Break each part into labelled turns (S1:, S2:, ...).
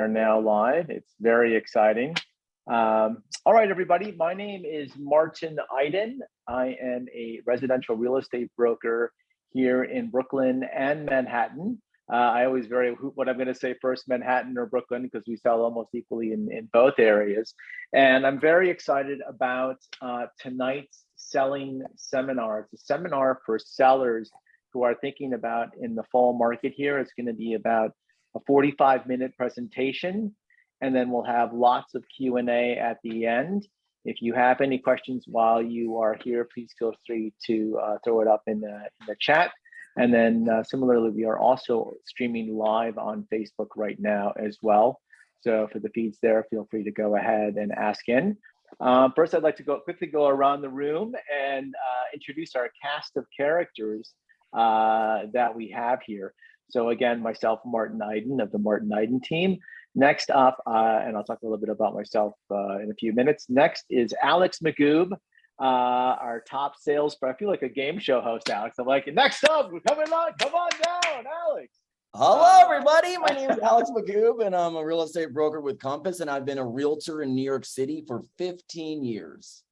S1: Are now live. It's very exciting. All right, everybody. My name is Martin Eiden. I am a residential real estate broker here in Brooklyn and Manhattan. I always vary what I'm going to say first, Manhattan or Brooklyn, because we sell almost equally in both areas. And I'm very excited about tonight's selling seminar. It's a seminar for sellers who are thinking about in the fall market here. It's going to be about a 45-minute presentation, and then we'll have lots of Q&A at the end. If you have any questions while you are here, please feel free to throw it up in the chat. And then similarly, we are also streaming live on Facebook right now as well. So for the feeds there, feel free to go ahead and ask in. First, I'd like to quickly go around the room and introduce our cast of characters that we have here. So again, myself, Martin Eiden of the Martin Eiden team. Next up, and I'll talk a little bit about myself in a few minutes. Next is Alex Magoob, our top sales. I feel like a game show host, Alex. I'm like, next up, we're coming on. Come on down, Alex.
S2: Hello, everybody. My name is Alex Magoob, and I'm a real estate broker with Compass, and I've been a realtor in New York City for 15 years.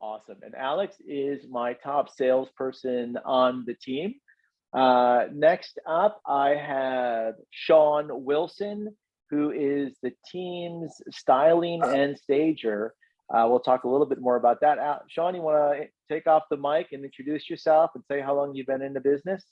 S1: Awesome. And Alex is my top salesperson on the team. Next up, I have Sean Wilson, who is the team's styling and stager. We'll talk a little bit more about that. Sean, you want to take off the mic and introduce yourself and say how long you've been in the business?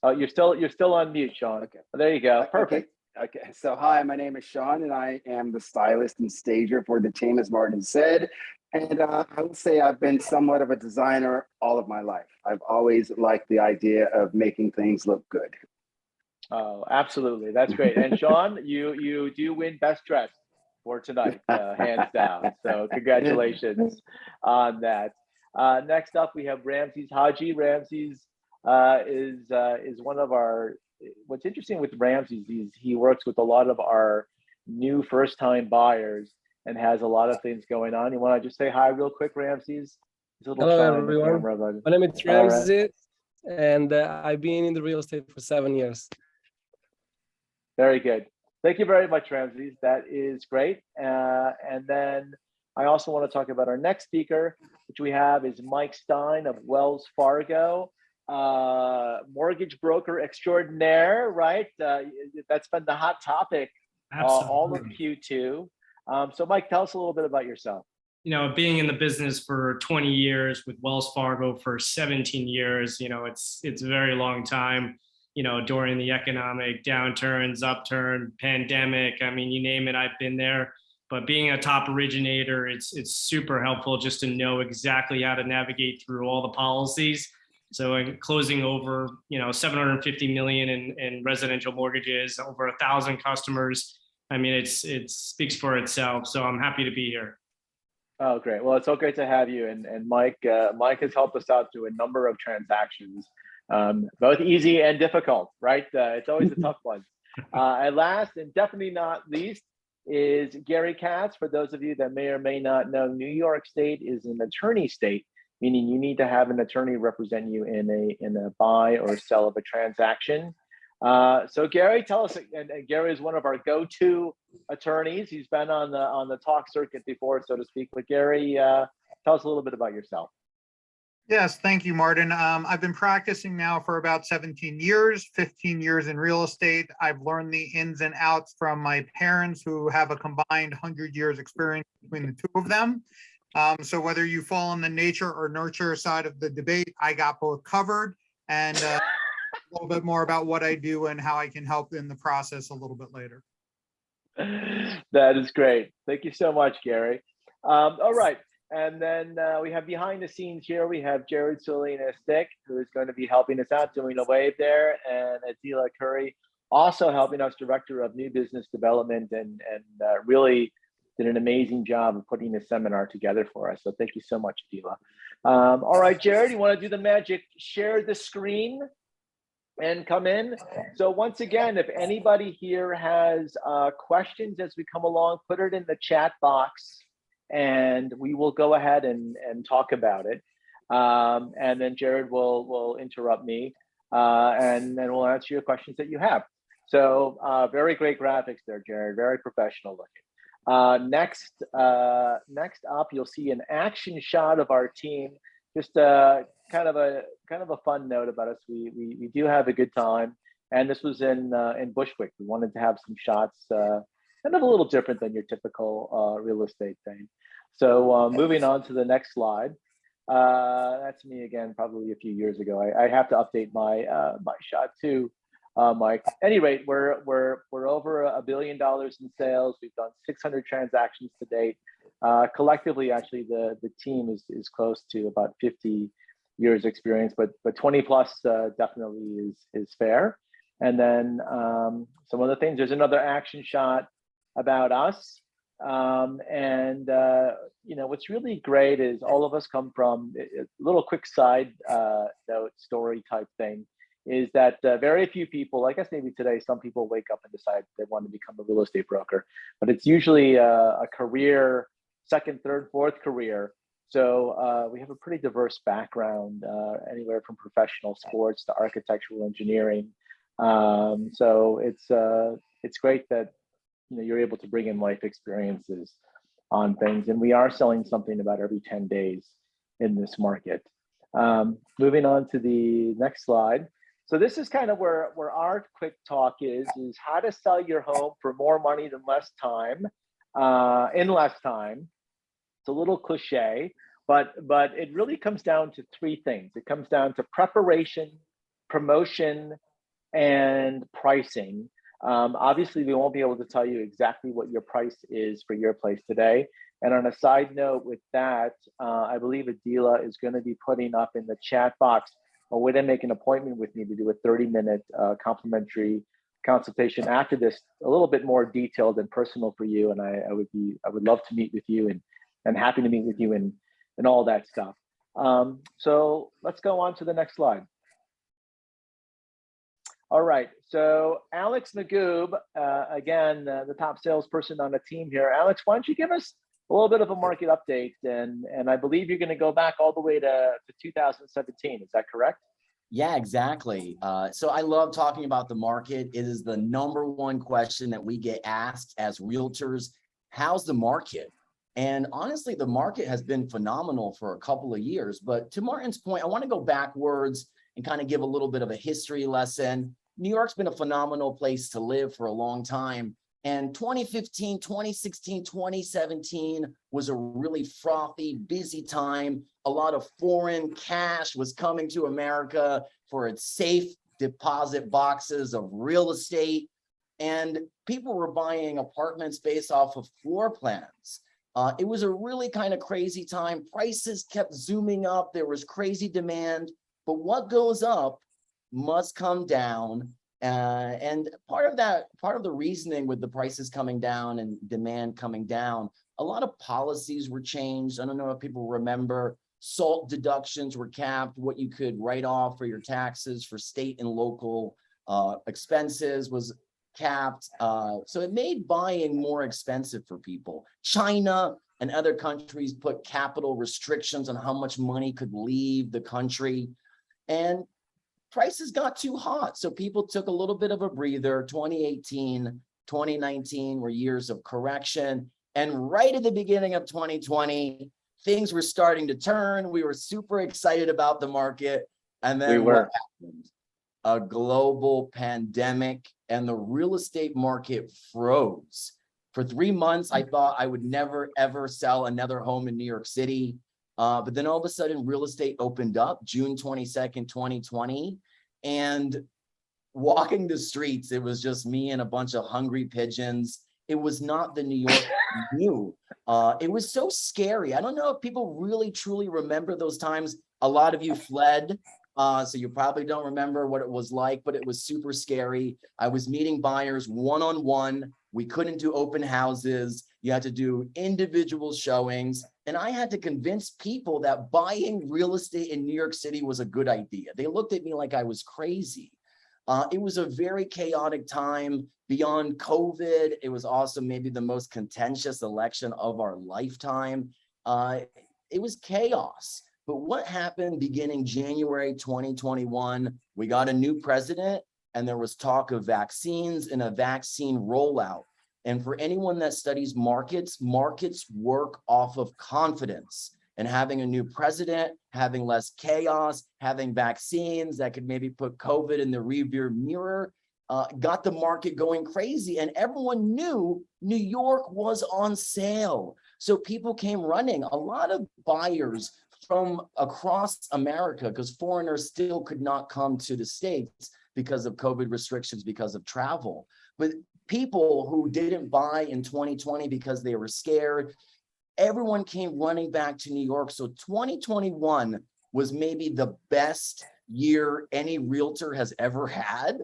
S1: Oh, you're still on mute, Sean.
S3: Okay.
S1: Oh, there you go. Perfect.
S3: Okay. So hi, my name is Sean, and I am the stylist and stager for the team, as Martin said. And I would say I've been somewhat of a designer all of my life. I've always liked the idea of making things look good.
S1: Oh, absolutely. That's great. And Sean, you do win best dressed for tonight, hands down. So congratulations on that. Next up, we have Ramses Haji. Ramses is one of our. What's interesting with Ramses is he works with a lot of our new first-time buyers and has a lot of things going on. You want to just say hi real quick, Ramses?
S4: Hello, everyone. My name is Ramses, and I've been in the real estate for 7 years.
S1: Very good. Thank you very much, Ramses. That is great. And then I also want to talk about our next speaker, which we have is Mike Stein of Wells Fargo, mortgage broker extraordinaire, right? That's been the hot topic all of Q2. So Mike, tell us a little bit about yourself.
S5: You know, being in the business for 20 years with Wells Fargo for 17 years, you know, it's a very long time, you know, during the economic downturns, upturn, pandemic. I mean, you name it, I've been there. But being a top originator, it's super helpful just to know exactly how to navigate through all the policies. So in closing over, you know, 750 million in residential mortgages, over 1,000 customers. I mean, it speaks for itself. So I'm happy to be here.
S1: Oh, great. Well, it's so great to have you. And Mike has helped us out through a number of transactions, both easy and difficult, right? It's always a tough one. And last and definitely not least is Gary Katz. For those of you that may or may not know, New York State is an attorney state, meaning you need to have an attorney represent you in a buy or sell of a transaction. So Gary, tell us, and Gary is one of our go-to attorneys. He's been on the talk circuit before, so to speak. But Gary, tell us a little bit about yourself.
S6: Yes, thank you, Martin. I've been practicing now for about 17 years, 15 years in real estate. I've learned the ins and outs from my parents, who have a combined 100 years experience between the two of them. So whether you fall on the nature or nurture side of the debate, I got both covered. And a little bit more about what I do and how I can help in the process a little bit later.
S1: That is great. Thank you so much, Gary. All right. And then we have behind the scenes here, we have Jared Salinas-Stick, who is going to be helping us out, doing a wave there, and Adila Curry, also helping us, Director of New Business Development, and really did an amazing job of putting this seminar together for us. So thank you so much, Adila. All right, Jared, you want to do the magic? Share the screen and come in. So once again, if anybody here has questions as we come along, put it in the chat box and we will go ahead and talk about it. And then Jared will interrupt me and then we'll answer your questions that you have. So very great graphics there, Jared. Very professional looking. Next up, you'll see an action shot of our team. Just kind of a fun note about us. We do have a good time, and this was in Bushwick. We wanted to have some shots, kind of a little different than your typical real estate thing. So moving on to the next slide. That's me again, probably a few years ago. I have to update my my shot too. Mike. At any rate, we're over $1 billion in sales. We've done 600 transactions to date. Collectively, actually, the team is close to about 50 years experience, but 20 plus definitely is fair. And then some other things. There's another action shot about us. You know, what's really great is all of us come from a little quick side note story type thing. Is that very few people, I guess maybe today, some people wake up and decide they want to become a real estate broker, but it's usually a career, second, third, fourth career. So we have a pretty diverse background, anywhere from professional sports to architectural engineering. So it's great that, you know, you're able to bring in life experiences on things, and we are selling something about every 10 days in this market. Moving on to the next slide. So this is kind of where our quick talk is how to sell your home for more money than less time, in less time. It's a little cliche, but it really comes down to three things. It comes down to preparation, promotion, and pricing. Obviously, we won't be able to tell you exactly what your price is for your place today. And on a side note with that, I believe Adila is going to be putting up in the chat box a way to make an appointment with me to do a 30-minute complimentary consultation after this, a little bit more detailed and personal for you. And I would love to meet with you and happy to meet with you and all that stuff. So let's go on to the next slide. All right, so Alex Magoob, again, the top salesperson on the team here. Alex, why don't you give us a little bit of a market update, and I believe you're going to go back all the way to 2017. Is that correct?
S2: Yeah, exactly. So I love talking about the market. It is the #1 question that we get asked as realtors. How's the market? And honestly, the market has been phenomenal for a couple of years. But to Martin's point, I want to go backwards and kind of give a little bit of a history lesson. New York's been a phenomenal place to live for a long time. And 2015, 2016, 2017 was a really frothy, busy time. A lot of foreign cash was coming to America for its safe deposit boxes of real estate. And people were buying apartments based off of floor plans. It was a really kind of crazy time. Prices kept zooming up. There was crazy demand. But what goes up must come down. And part of the reasoning with the prices coming down and demand coming down, a lot of policies were changed. I don't know if people remember, SALT deductions were capped, what you could write off for your taxes for state and local expenses was capped. So it made buying more expensive for people. China and other countries put capital restrictions on how much money could leave the country. And prices got too hot. So people took a little bit of a breather. 2018, 2019 were years of correction. And right at the beginning of 2020, things were starting to turn. We were super excited about the market. And then what happened? A global pandemic, and the real estate market froze. For 3 months, I thought I would never, ever sell another home in New York City. But then all of a sudden, real estate opened up June 22nd, 2020. And walking the streets, it was just me and a bunch of hungry pigeons. It was not the New York we knew. It was so scary. I don't know if people really, truly remember those times. A lot of you fled. So you probably don't remember what it was like, but it was super scary. I was meeting buyers one-on-one. We couldn't do open houses. You had to do individual showings. And I had to convince people that buying real estate in New York City was a good idea. They looked at me like I was crazy. It was a very chaotic time. Beyond COVID, it was also maybe the most contentious election of our lifetime. It was chaos. But what happened beginning January 2021? We got a new president. and there was talk of vaccines and a vaccine rollout. And for anyone that studies markets, markets work off of confidence. And having a new president, having less chaos, having vaccines that could maybe put COVID in the rearview mirror, got the market going crazy. And everyone knew New York was on sale. So people came running. A lot of buyers from across America, because foreigners still could not come to the States because of COVID restrictions, because of travel. But people who didn't buy in 2020 because they were scared, everyone came running back to New York. So 2021 was maybe the best year any realtor has ever had,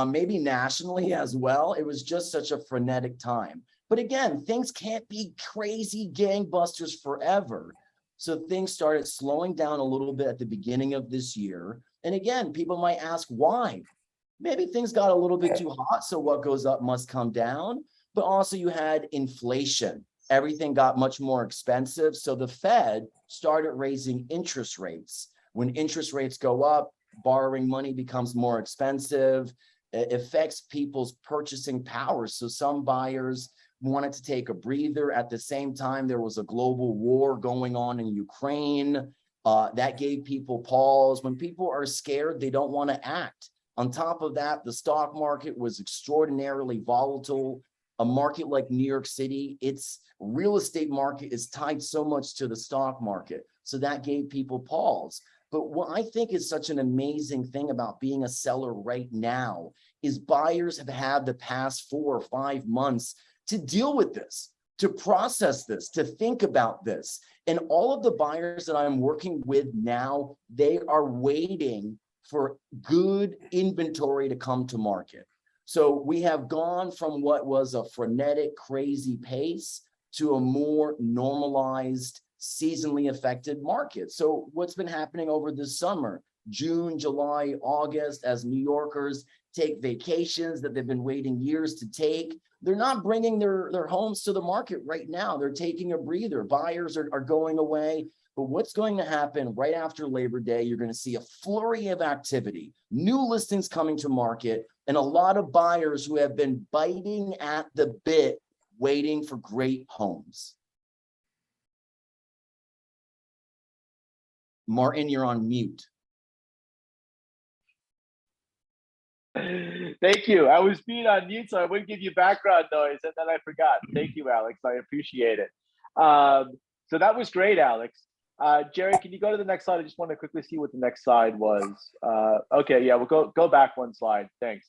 S2: maybe nationally as well. It was just such a frenetic time. But again, things can't be crazy gangbusters forever. So things started slowing down a little bit at the beginning of this year. And again, people might ask why. Maybe things got a little bit too hot, so what goes up must come down. But also you had inflation. Everything got much more expensive. So the Fed started raising interest rates. When interest rates go up, borrowing money becomes more expensive. It affects people's purchasing power. So some buyers wanted to take a breather. At the same time, there was a global war going on in Ukraine. That gave people pause. When people are scared, they don't want to act. On top of that, the stock market was extraordinarily volatile. A market like New York City, its real estate market is tied so much to the stock market. So that gave people pause. But what I think is such an amazing thing about being a seller right now is buyers have had the past 4 or 5 months to deal with this, to process this, to think about this. And all of the buyers that I'm working with now, they are waiting for good inventory to come to market. So we have gone from what was a frenetic, crazy pace to a more normalized, seasonally affected market. So what's been happening over this summer, June, July, August, as New Yorkers take vacations that they've been waiting years to take, they're not bringing their homes to the market right now. They're taking a breather. Buyers are going away. But what's going to happen right after Labor Day, you're going to see a flurry of activity, new listings coming to market, and a lot of buyers who have been biting at the bit, waiting for great homes. Martin, you're on mute.
S1: Thank you. I was being on mute, so I wouldn't give you background noise, and then I forgot. Thank you, Alex. I appreciate it. So that was great, Alex. Jerry, can you go to the next slide? I just want to quickly see what the next slide was. Okay, yeah, we'll go back one slide. Thanks.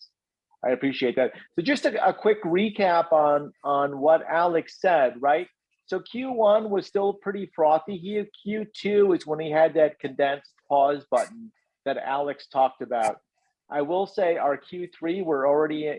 S1: I appreciate that. So just a quick recap on what Alex said, right? So Q1 was still pretty frothy. Here, Q2 is when he had that condensed pause button that Alex talked about. I will say our Q3, we're already,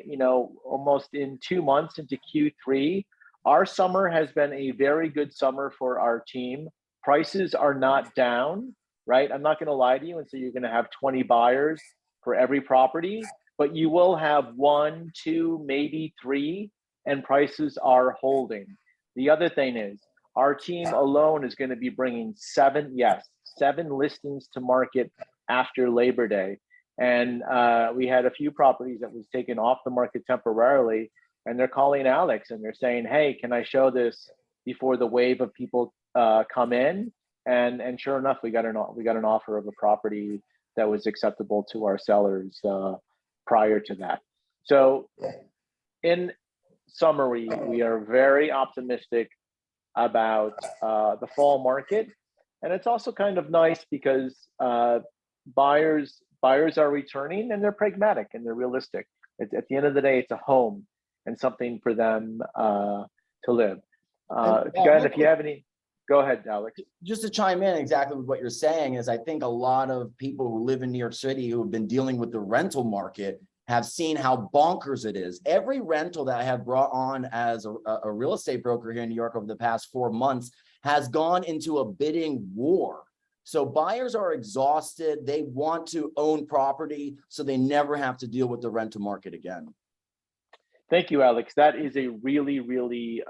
S1: almost in 2 months into Q3. Our summer has been a very good summer for our team. Prices are not down, right? I'm not going to lie to you and say you're going to have 20 buyers for every property, but you will have 1, 2, maybe 3, and prices are holding. The other thing is our team alone is going to be bringing 7 listings to market after Labor Day. And we had a few properties that was taken off the market temporarily, and they're calling Alex and they're saying, hey, can I show this before the wave of people come in? And sure enough, we got an offer of a property that was acceptable to our sellers prior to that. So in summary, we are very optimistic about the fall market. And it's also kind of nice because buyers are returning and they're pragmatic and they're realistic. At the end of the day, it's a home and something for them to live. Again, if you have any, go ahead, Alex.
S2: Just to chime in exactly with what you're saying is I think a lot of people who live in New York City who have been dealing with the rental market have seen how bonkers it is. Every rental that I have brought on as a real estate broker here in New York over the past 4 months has gone into a bidding war. So buyers are exhausted. They want to own property so they never have to deal with the rental market again.
S1: Thank you, Alex. That is a really, really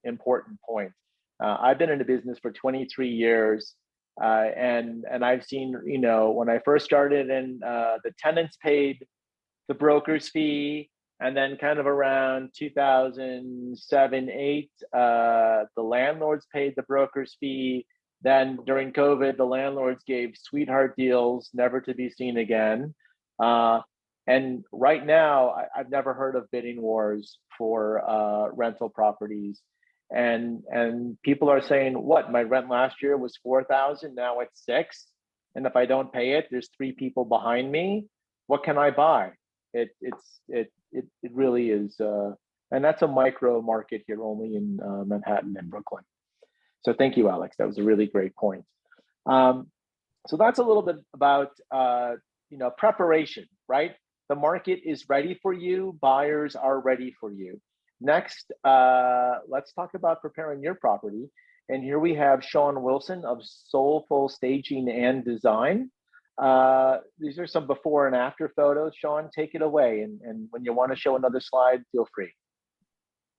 S1: important point. I've been in the business for 23 years, and I've seen, when I first started and the tenants paid the broker's fee, and then kind of around 2007, 8, the landlords paid the broker's fee. Then during COVID, the landlords gave sweetheart deals, never to be seen again. And right now, I've never heard of bidding wars for rental properties. And people are saying, what, my rent last year was 4,000, now it's 6. And if I don't pay it, there's 3 people behind me. What can I buy? It really is, and that's a micro market here only in Manhattan and Brooklyn. So thank you, Alex. That was a really great point. So that's a little bit about preparation, right? The market is ready for you. Buyers are ready for you. Next, let's talk about preparing your property. And here we have Sean Wilson of Soulful Staging and Design. These are some before and after photos. Sean, take it away. And when you want to show another slide, feel free.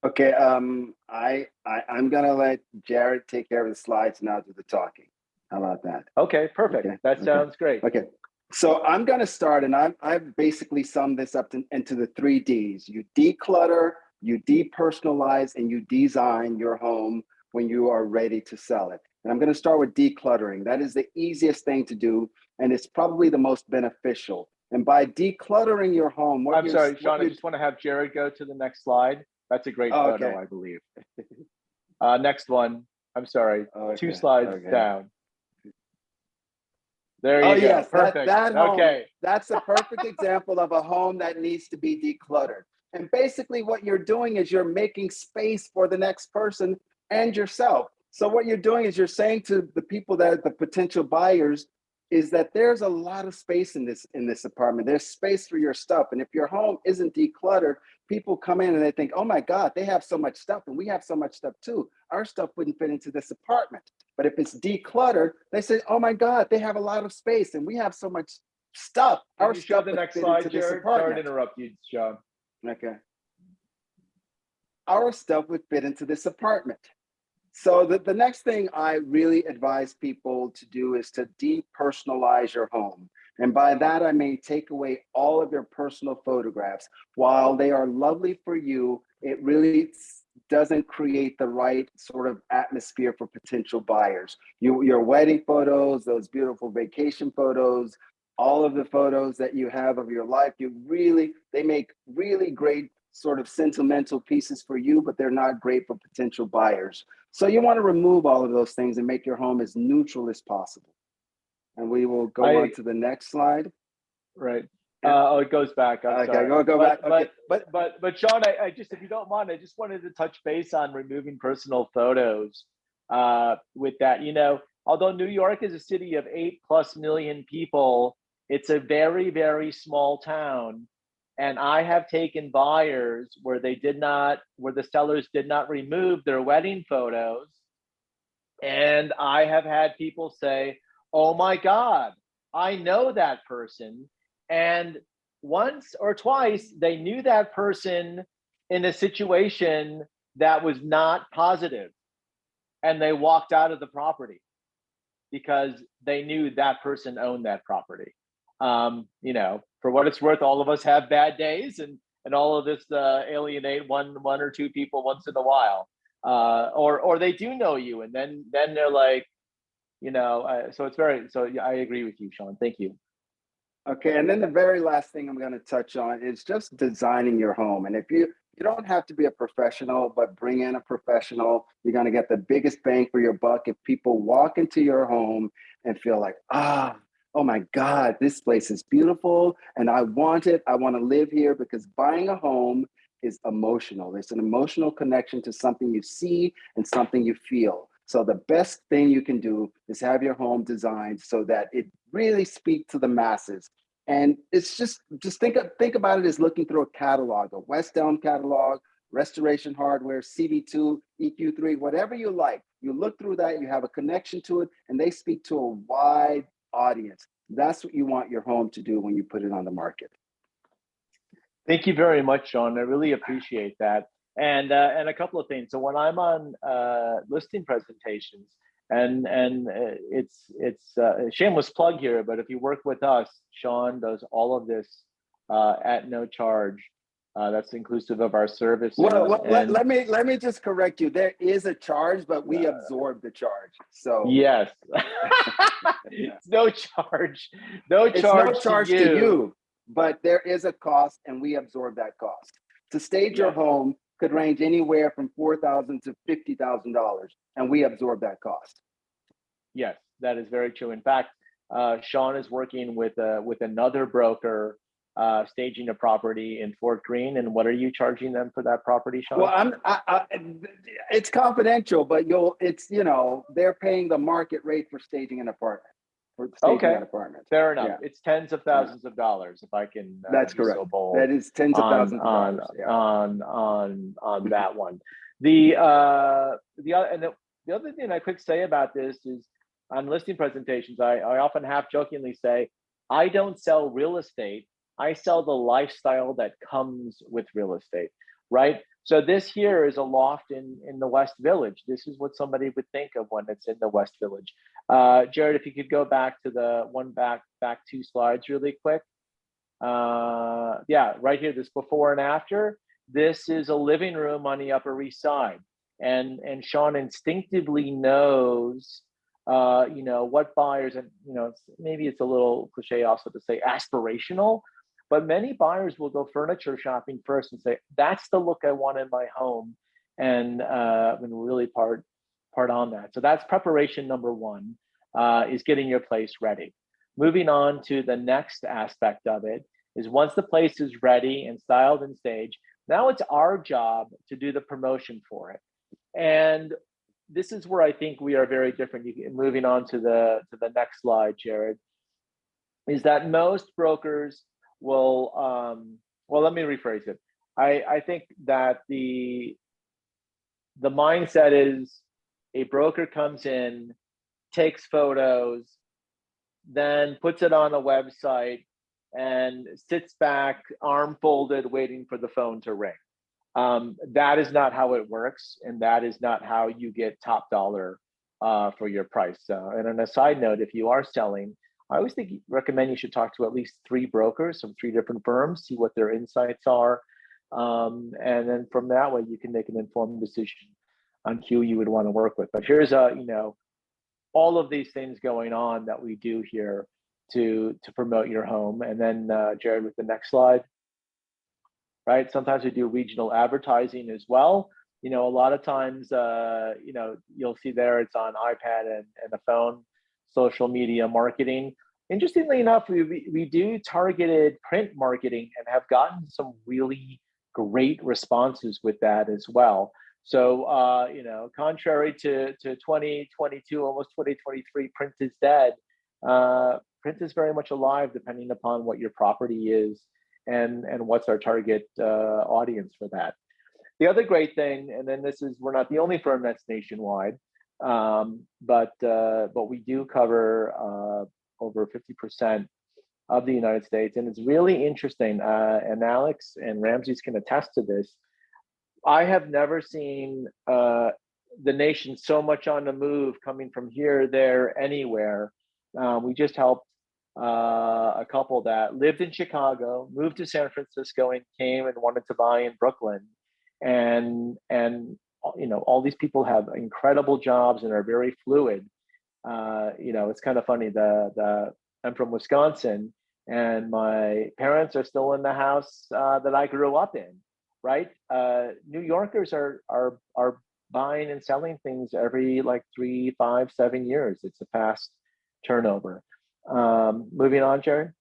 S3: Okay, I'm gonna let Jared take care of the slides and I'll do the talking. How about that?
S1: Okay, perfect. Okay. That sounds great.
S3: Okay, so I'm gonna start, and I've basically summed this up into the 3 Ds. You declutter, you depersonalize, and you design your home when you are ready to sell it. And I'm gonna start with decluttering. That is the easiest thing to do, and it's probably the most beneficial. And by decluttering your home,
S1: I'm sorry, Sean, I just want to have Jared go to the next slide. That's a great photo, I believe. Next one. I'm sorry. 2 slides down. There you go.
S3: Yes,
S1: perfect.
S3: That home, that's a perfect example of a home that needs to be decluttered. And basically what you're doing is you're making space for the next person and yourself. So what you're doing is you're saying to the people that are the potential buyers is that there's a lot of space in this apartment. There's space for your stuff. And if your home isn't decluttered, people come in and they think, oh my God, they have so much stuff and we have so much stuff too. Our stuff wouldn't fit into this apartment. But if it's decluttered, they say, oh my God, they have a lot of space and we have so much stuff.
S1: Our stuff show the next slide, Jared. Sorry to interrupt you, Sean.
S3: Okay. Our stuff would fit into this apartment. So the next thing I really advise people to do is to depersonalize your home. And by that, I mean, take away all of your personal photographs. While they are lovely for you, it really doesn't create the right sort of atmosphere for potential buyers. Your wedding photos, those beautiful vacation photos, all of the photos that you have of your life, they make really great sort of sentimental pieces for you, but they're not great for potential buyers. So you want to remove all of those things and make your home as neutral as possible. And we will go on to the next slide.
S1: Right. It goes back. I'm sorry.
S3: Go back. Okay.
S1: But Sean, I just, if you don't mind, I just wanted to touch base on removing personal photos with that. Although New York is a city of 8+ million people, it's a very, very small town. And I have taken buyers where the sellers did not remove their wedding photos. And I have had people say, oh my God, I know that person. And once or twice, they knew that person in a situation that was not positive. And they walked out of the property because they knew that person owned that property. For what it's worth, all of us have bad days, and all of this alienate one or 2 people once in a while, or they do know you, and then they're like, so it's I agree with you, Sean. Thank you.
S3: Okay, and then the very last thing I'm going to touch on is just designing your home. And if you don't have to be a professional, but bring in a professional, you're going to get the biggest bang for your buck if people walk into your home and feel like, oh my God, this place is beautiful and I want it. I want to live here, because buying a home is emotional. There's an emotional connection to something you see and something you feel. So the best thing you can do is have your home designed so that it really speaks to the masses. And it's just think about it as looking through a catalog, a West Elm catalog, Restoration Hardware, CV2, EQ3, whatever you like. You look through that, you have a connection to it, and they speak to a wide audience. That's what you want your home to do when you put it on the market.
S1: Thank you very much, Sean. I really appreciate that. And a couple of things. So when I'm on listing presentations, and it's a shameless plug here, but if you work with us, Sean does all of this at no charge. That's inclusive of our services.
S3: Well,
S1: and
S3: let me just correct you. There is a charge, but we absorb the charge. So
S1: yes, it's no charge, no
S3: it's
S1: charge,
S3: no charge to you, but there is a cost, and we absorb that cost. To stage your home could range anywhere from $4,000 to $50,000, and we absorb that cost.
S1: Yes, that is very true. In fact, Sean is working with another broker staging a property in Fort Greene. And what are you charging them for that property, Sean?
S3: Well, it's confidential, but they're paying the market rate for staging an apartment.
S1: Fair enough. It's tens of thousands of dollars, if I can.
S3: That's correct.
S1: So bold
S3: that is tens of thousands of dollars.
S1: On that one. The other thing I quick say about this is on listing presentations, I often half jokingly say, I don't sell real estate. I sell the lifestyle that comes with real estate, right? So this here is a loft in the West Village. This is what somebody would think of when it's in the West Village. Jared, if you could go back to the back 2 slides really quick. Yeah, right here, this before and after. This is a living room on the Upper East Side. And Sean instinctively knows, what buyers, and, maybe it's a little cliche also to say aspirational, but many buyers will go furniture shopping first and say, that's the look I want in my home. And really part on that. So that's preparation number 1, is getting your place ready. Moving on to the next aspect of it is once the place is ready and styled and staged, now it's our job to do the promotion for it. And this is where I think we are very different. Moving on to the next slide, Jared, is that most brokers will, well, let me rephrase it. I think that the mindset is a broker comes in, takes photos, then puts it on a website and sits back, arm folded, waiting for the phone to ring. That is not how it works, and that is not how you get top dollar for your price. And on a side note, if you are selling, I always recommend you should talk to at least 3 brokers from 3 different firms, see what their insights are, and then from that way you can make an informed decision on who you would want to work with. But here's all of these things going on that we do here to promote your home. And then Jared, with the next slide. Right. Sometimes we do regional advertising as well. A lot of times, you'll see there it's on iPad and a phone, social media marketing. Interestingly enough, we do targeted print marketing and have gotten some really great responses with that as well. So, contrary to 2022, almost 2023, print is dead. Print is very much alive, depending upon what your property is and what's our target audience for that. The other great thing, and then we're not the only firm that's nationwide, but we do cover over 50% of the United States. And it's really interesting, and Alex and Ramses can attest to this. I have never seen the nation so much on the move, coming from here, there, anywhere. We just helped a couple that lived in Chicago, moved to San Francisco, and came and wanted to buy in Brooklyn. And all these people have incredible jobs and are very fluid. It's kind of funny. I'm from Wisconsin, and my parents are still in the house that I grew up in. Right? New Yorkers are buying and selling things every 3, 5, 7 years. It's a fast turnover. Moving on, Jared.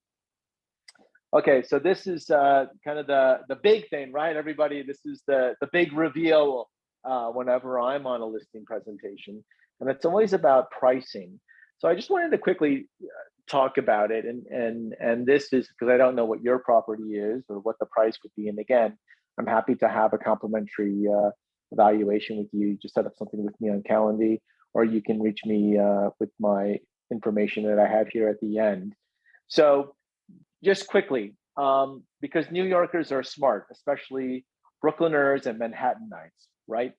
S1: Okay, so this is kind of the big thing, right? Everybody, this is the big reveal whenever I'm on a listing presentation, and it's always about pricing. So I just wanted to quickly talk about it, and this is because I don't know what your property is or what the price would be. And again, I'm happy to have a complimentary evaluation with you. Just set up something with me on Calendly, or you can reach me with my information that I have here at the end. So just quickly, because New Yorkers are smart, especially Brooklyners and Manhattanites, right?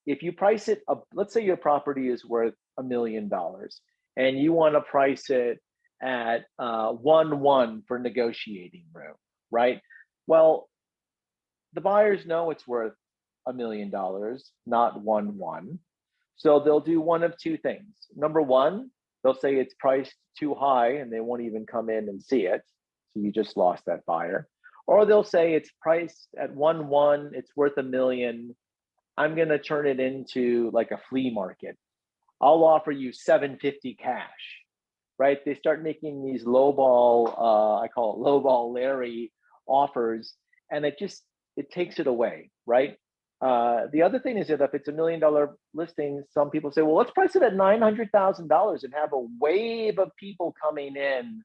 S1: If you price it up, let's say your property is worth $1 million and you want to price it at 1.1 for negotiating room, right? Well, the buyers know it's worth $1 million, not 1.1. So they'll do one of two things. Number one, they'll say it's priced too high and they won't even come in and see it. So you just lost that buyer. Or they'll say it's priced at 1.1, it's worth $1 million. I'm going to turn it into like a flea market. I'll offer you $750 cash, right? They start making these lowball, I call it lowball Larry offers, and it takes it away, right? The other thing is that if it's $1 million listing, some people say, well, let's price it at $900,000 and have a wave of people coming in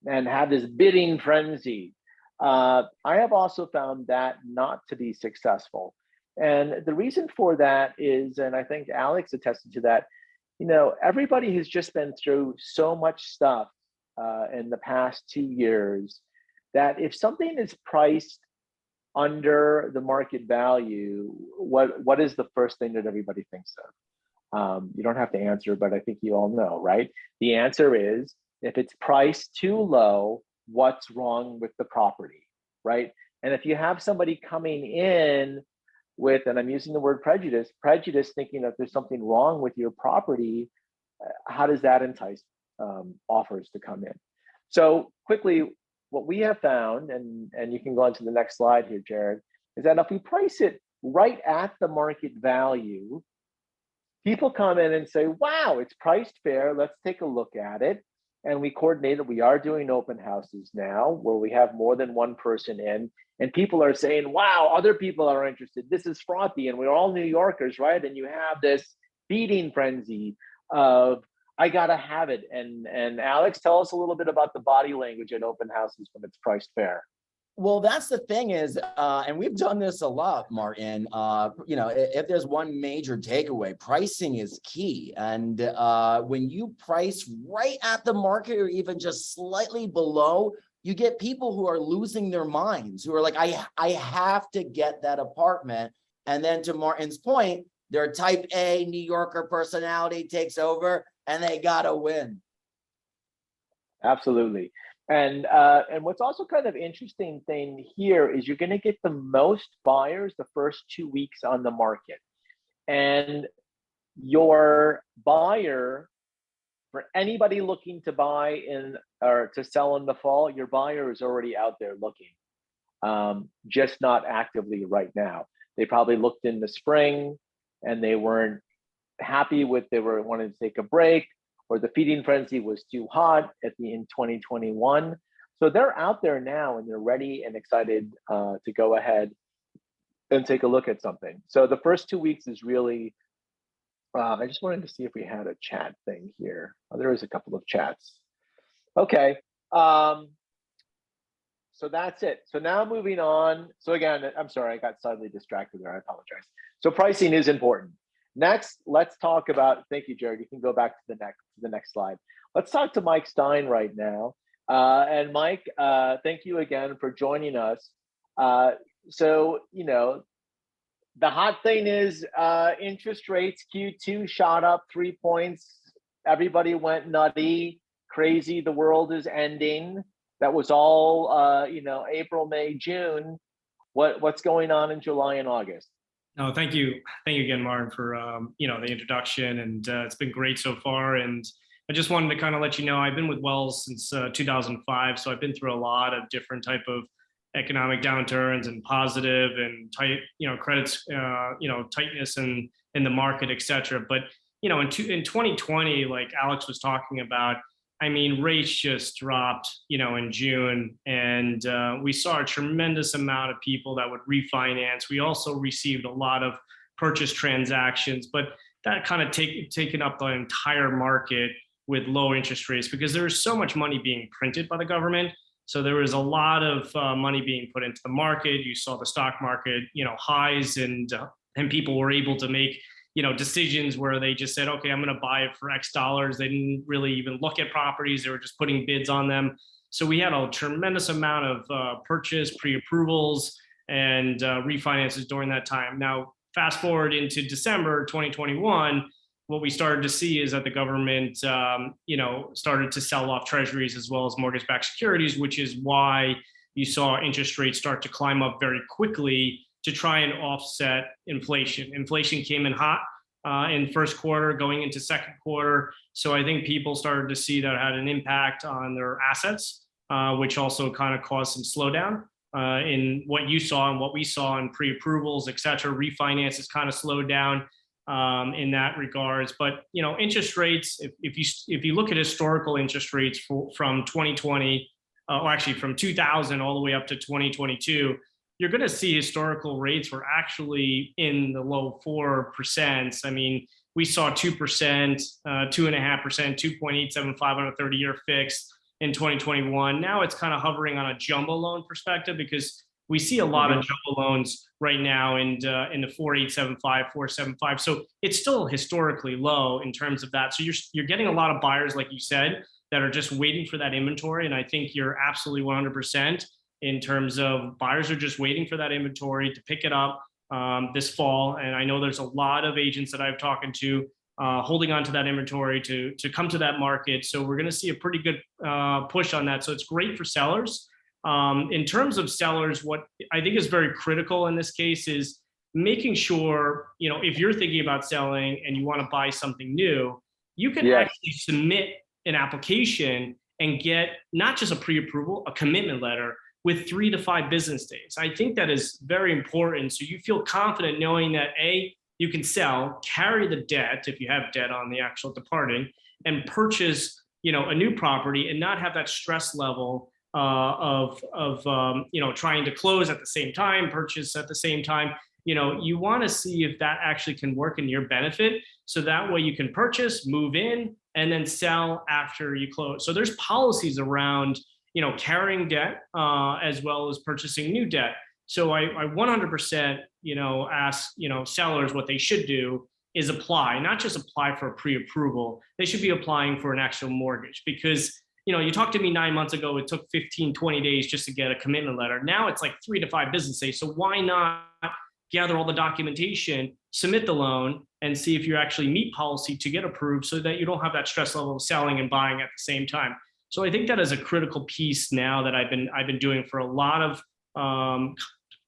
S1: and have this bidding frenzy. I have also found that not to be successful. And the reason for that is, and I think Alex attested to that, everybody has just been through so much stuff in the past 2 years that if something is priced under the market value, what is the first thing that everybody thinks of? You don't have to answer, but I think you all know, right? The answer is, if it's priced too low, what's wrong with the property, right? And if you have somebody coming in with, and I'm using the word prejudice thinking that there's something wrong with your property, how does that entice offers to come in? So quickly, what we have found, and you can go on to the next slide here, Jared, is that if we price it right at the market value, people come in and say, wow, it's priced fair, let's take a look at it. And we coordinated, we are doing open houses now where we have more than one person in, and people are saying, wow, other people are interested. This is frothy, and we're all New Yorkers, right? And you have this feeding frenzy of, I gotta have it. And Alex, tell us a little bit about the body language at open houses when it's priced fair.
S2: Well, that's the thing is, and we've done this a lot, Martin, if there's one major takeaway, pricing is key. And when you price right at the market or even just slightly below, you get people who are losing their minds, who are like, I have to get that apartment. And then to Martin's point, their type A New Yorker personality takes over and they gotta win.
S1: Absolutely. And what's also kind of interesting thing here is you're going to get the most buyers the first 2 weeks on the market. And your buyer, for anybody looking to buy in or to sell in the fall, your buyer is already out there looking, just not actively right now. They probably looked in the spring and they weren't happy with, they wanted to take a break, or the feeding frenzy was too hot in 2021. So they're out there now and they're ready and excited to go ahead and take a look at something. So the first 2 weeks is really, I just wanted to see if we had a chat thing here. Oh, there is a couple of chats. Okay, so that's it. So now moving on. So again, I'm sorry, I got suddenly distracted there, I apologize. So pricing is important. Next, let's talk about, thank you, Jared. You can go back to the next slide. Let's talk to Mike Stein right now. And Mike, thank you again for joining us. So, the hot thing is interest rates, Q2 shot up 3 points. Everybody went nutty, crazy, the world is ending. That was all, April, May, June. What's going on in July and August?
S5: No, thank you again, Martin, for the introduction, and it's been great so far. And I just wanted to kind of let you know I've been with Wells since 2005, so I've been through a lot of different type of economic downturns and positive and tight, credits, tightness in the market, et cetera. But in 2020, like Alex was talking about, I mean, rates just dropped, in June, and we saw a tremendous amount of people that would refinance. We also received a lot of purchase transactions, but that kind of taken up the entire market with low interest rates because there was so much money being printed by the government. So there was a lot of money being put into the market. You saw the stock market, highs, and people were able to make decisions where they just said, okay, I'm going to buy it for X dollars. They didn't really even look at properties. They were just putting bids on them. So we had a tremendous amount of purchase, pre-approvals, and refinances during that time. Now, fast forward into December 2021, what we started to see is that the government, started to sell off treasuries as well as mortgage-backed securities, which is why you saw interest rates start to climb up very quickly to try and offset inflation. Inflation came in hot in first quarter going into second quarter. So I think people started to see that had an impact on their assets, which also kind of caused some slowdown in what you saw and what we saw in pre-approvals, et cetera. Refinances kind of slowed down in that regards. But, you know, interest rates, if you look at historical interest rates from 2020, or actually from 2000 all the way up to 2022, you're going to see historical rates were actually in the low 4%. I mean, we saw 2%, 2.5%, 2.875 on a 30-year fixed in 2021. Now it's kind of hovering on a jumbo loan perspective because we see a lot of jumbo loans right now in the 4.875, 4.75. So it's still historically low in terms of that. So you're getting a lot of buyers, like you said, that are just waiting for that inventory. And I think you're absolutely 100% in terms of buyers are just waiting for that inventory to pick it up this fall. And I know there's a lot of agents that I've talked to holding on to that inventory to come to that market. So we're going to see a pretty good push on that. So it's great for sellers. In terms of sellers, what I think is very critical in this case is making sure, you know, if you're thinking about selling and you want to buy something new, you can actually submit an application and get not just a pre-approval, a commitment letter with 3 to 5 business days. I think that is very important. So you feel confident knowing that A, you can sell, carry the debt if you have debt on the actual departing, and purchase, you know, a new property and not have that stress level of you know, trying to close at the same time, purchase at the same time. You know, you want to see if that actually can work in your benefit. So that way you can purchase, move in, and then sell after you close. So there's policies around, you know, carrying debt as well as purchasing new debt. So I 100%, you know, ask, you know, sellers what they should do is apply, not just apply for a pre-approval. They should be applying for an actual mortgage because, you know, you talked to me 9 months ago, it took 15, 20 days just to get a commitment letter. Now it's like 3 to 5 business days. So why not gather all the documentation, submit the loan, and see if you actually meet policy to get approved so that you don't have that stress level of selling and buying at the same time. So I think that is a critical piece now that I've been doing for a lot of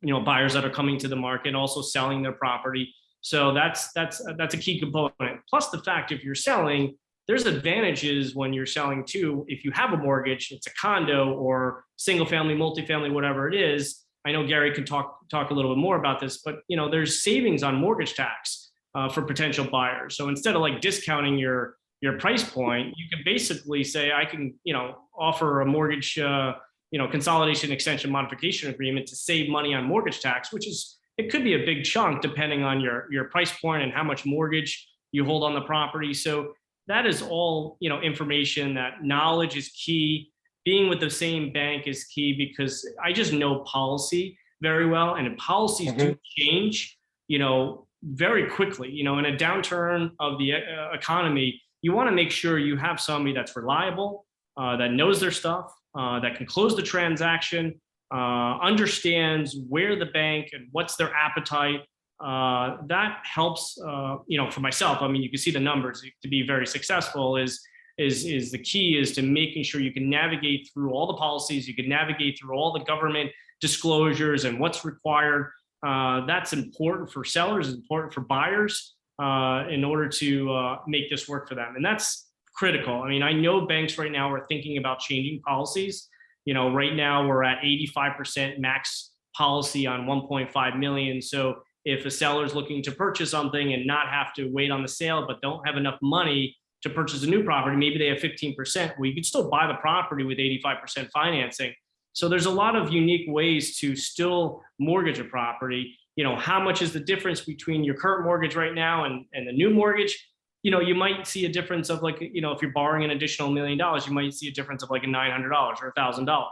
S5: you know, buyers that are coming to the market, also selling their property. So that's a key component. Plus the fact if you're selling, there's advantages when you're selling too. If you have a mortgage, it's a condo or single family, multifamily, whatever it is. I know Gary can talk a little bit more about this, but you know, there's savings on mortgage tax for potential buyers. So instead of like discounting your price point, you can basically say, I can, you know, offer a mortgage, you know, consolidation extension modification agreement to save money on mortgage tax, which is, it could be a big chunk depending on your price point and how much mortgage you hold on the property. So that is all, you know, information. That knowledge is key. Being with the same bank is key because I just know policy very well, and policies do change, you know, very quickly. You know, in a downturn of the economy, you want to make sure you have somebody that's reliable, that knows their stuff, that can close the transaction, understands where the bank and what's their appetite. That helps, you know, for myself. I mean, you can see the numbers to be very successful is the key is to making sure you can navigate through all the policies, you can navigate through all the government disclosures and what's required. That's important for sellers, it's important for buyers in order to make this work for them. And that's critical. I mean, I know banks right now are thinking about changing policies. You know, right now we're at 85% max policy on 1.5 million. So if a seller is looking to purchase something and not have to wait on the sale, but don't have enough money to purchase a new property, maybe they have 15%, well, you could still buy the property with 85% financing. So there's a lot of unique ways to still mortgage a property. You know, how much is the difference between your current mortgage right now and the new mortgage? You know, you might see a difference of like, you know, if you're borrowing an additional $1 million, you might see a difference of like a $900 or $1,000.